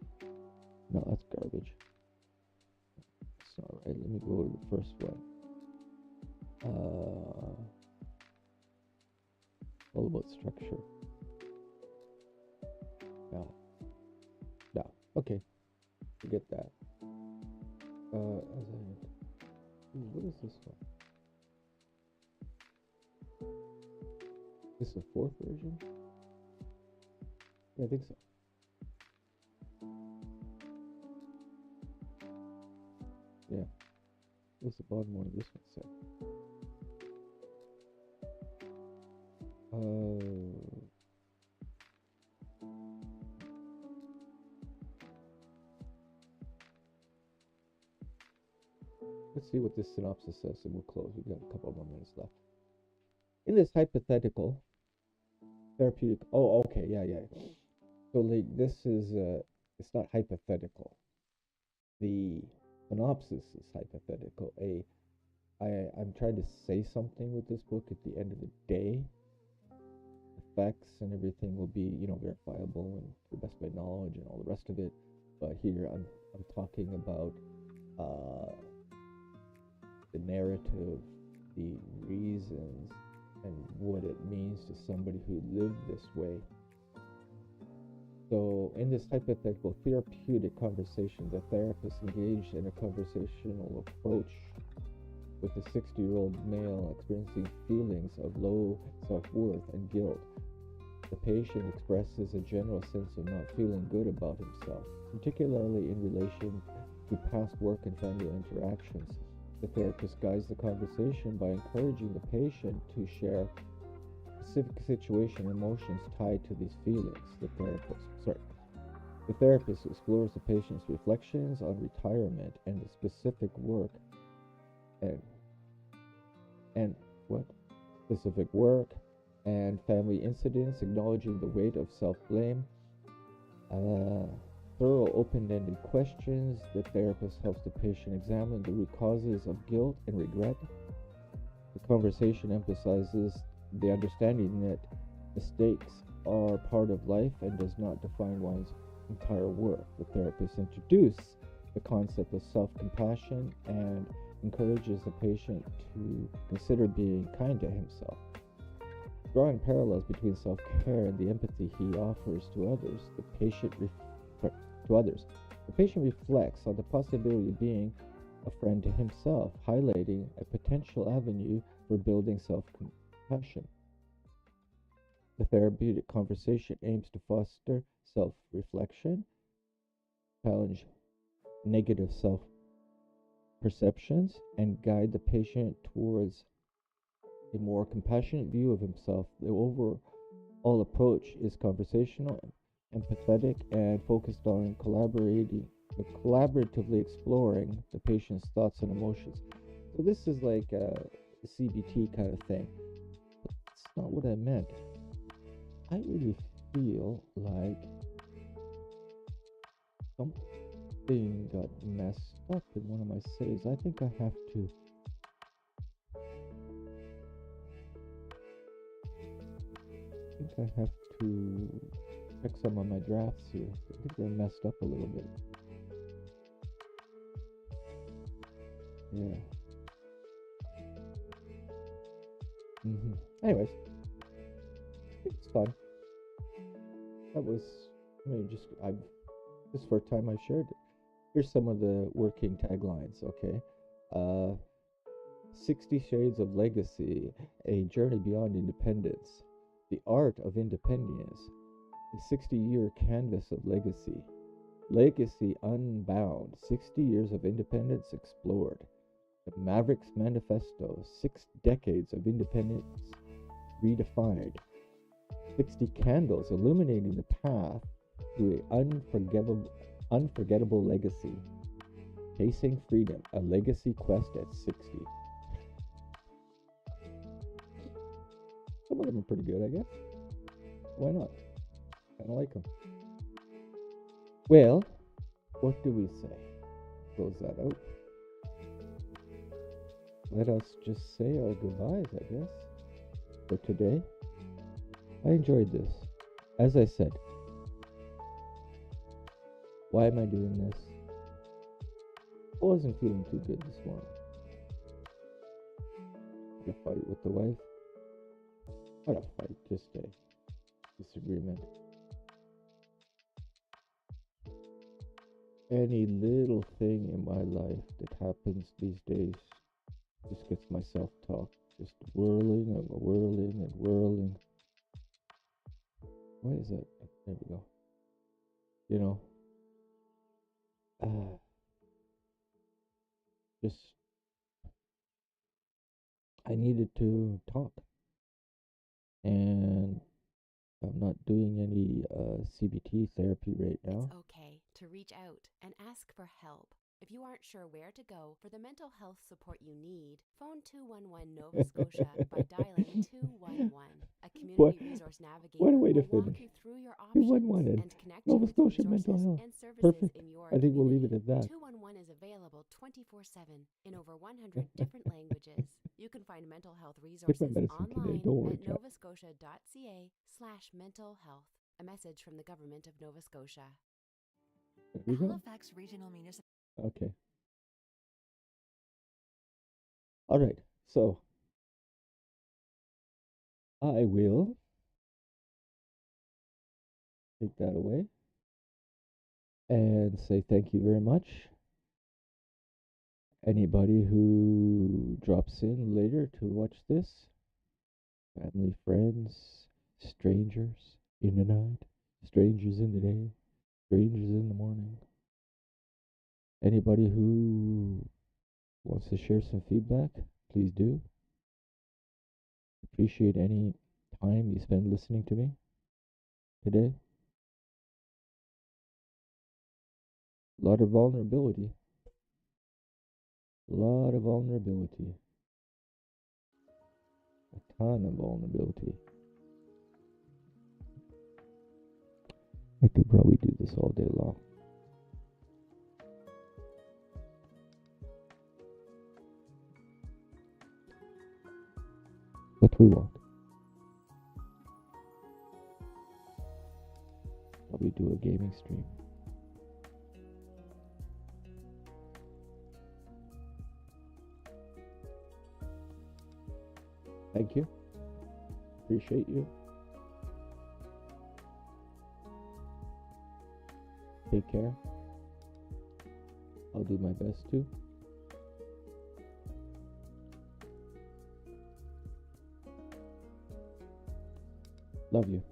No, that's garbage. That's not right. Let me go to the first one. All about structure. No. Okay. Forget that. What is this one? This is the fourth version? Yeah, I think so. Yeah. What's the bottom one of this one say? Let's see what this synopsis says and we'll close. We've got a couple more minutes left. In this hypothetical therapeutic... Oh, okay, yeah. So, like, this is... it's not hypothetical. The synopsis is hypothetical. I'm trying to say something with this book at the end of the day. The facts and everything will be, verifiable and to the best of my knowledge and all the rest of it. But here I'm talking about the narrative, the reasons, and what it means to somebody who lived this way. So in this hypothetical therapeutic conversation, the therapist engaged in a conversational approach with a 60-year-old male experiencing feelings of low self-worth and guilt. The patient expresses a general sense of not feeling good about himself, particularly in relation to past work and family interactions. The therapist guides the conversation by encouraging the patient to share specific situation and emotions tied to these feelings. The therapist explores the patient's reflections on retirement and the specific work and family incidents, acknowledging the weight of self-blame. Thorough open-ended questions. The therapist helps the patient examine the root causes of guilt and regret. The conversation emphasizes the understanding that mistakes are part of life and does not define one's entire worth. The therapist introduces the concept of self-compassion and encourages the patient to consider being kind to himself. Drawing parallels between self-care and the empathy he offers to others, the patient reflects on the possibility of being a friend to himself, highlighting a potential avenue for building self-compassion. The therapeutic conversation aims to foster self-reflection, challenge negative self-perceptions, and guide the patient towards a more compassionate view of himself. The overall approach is conversational, empathetic, and focused on collaboratively exploring the patient's thoughts and emotions. So this is like a CBT kind of thing. But that's not what I meant. I really feel like something got messed up in one of my saves. I think I have to check some of my drafts here. I think they're messed up a little bit. Yeah. Anyways, it's fun. That was, this first time I've shared it. Here's some of the working taglines, okay? 60 Shades of Legacy, a journey beyond independence. The art of independence, a 60-year canvas of legacy. Legacy Unbound, 60 years of independence explored. The Maverick's Manifesto, 6 decades of independence redefined. 60 candles illuminating the path to an unforgettable legacy. Chasing Freedom, a legacy quest at 60. Some of them are pretty good, I guess. Why not? Kind of like them. Well, what do we say? Close that out. Let us just say our goodbyes, I guess, for today. I enjoyed this. As I said, why am I doing this? I wasn't feeling too good this morning. Had a fight with the wife. Not a fight, just a disagreement. Any little thing in my life that happens these days just gets my self-talk just whirling and whirling and whirling. Why is that? There we go. I needed to talk. And I'm not doing any CBT therapy right now. It's okay to reach out and ask for help. If you aren't sure where to go for the mental health support you need, phone 211 Nova Scotia by dialing 211. A community resource navigator What a way to will walk finish. you through your options 211 and connect Nova you with Scotia resources Mental Health. and services Perfect. in your I think we'll leave community. it at that. 211 is available 24/7 in over 100 different languages. You can find mental health Take my resources medicine today. online Don't worry, at chat. novascotia.ca/mental health. A message from the government of Nova Scotia. There The we go. Halifax Regional Municipality. Okay. All right. So I will take that away and say thank you very much. Anybody who drops in later to watch this, family, friends, strangers in the night, strangers in the day, strangers in the morning. Anybody who wants to share some feedback, please do. Appreciate any time you spend listening to me today. A lot of vulnerability. A lot of vulnerability. A ton of vulnerability. I could probably do this all day long. But we won't. Probably do a gaming stream. Thank you. Appreciate you. Take care. I'll do my best to. Love you.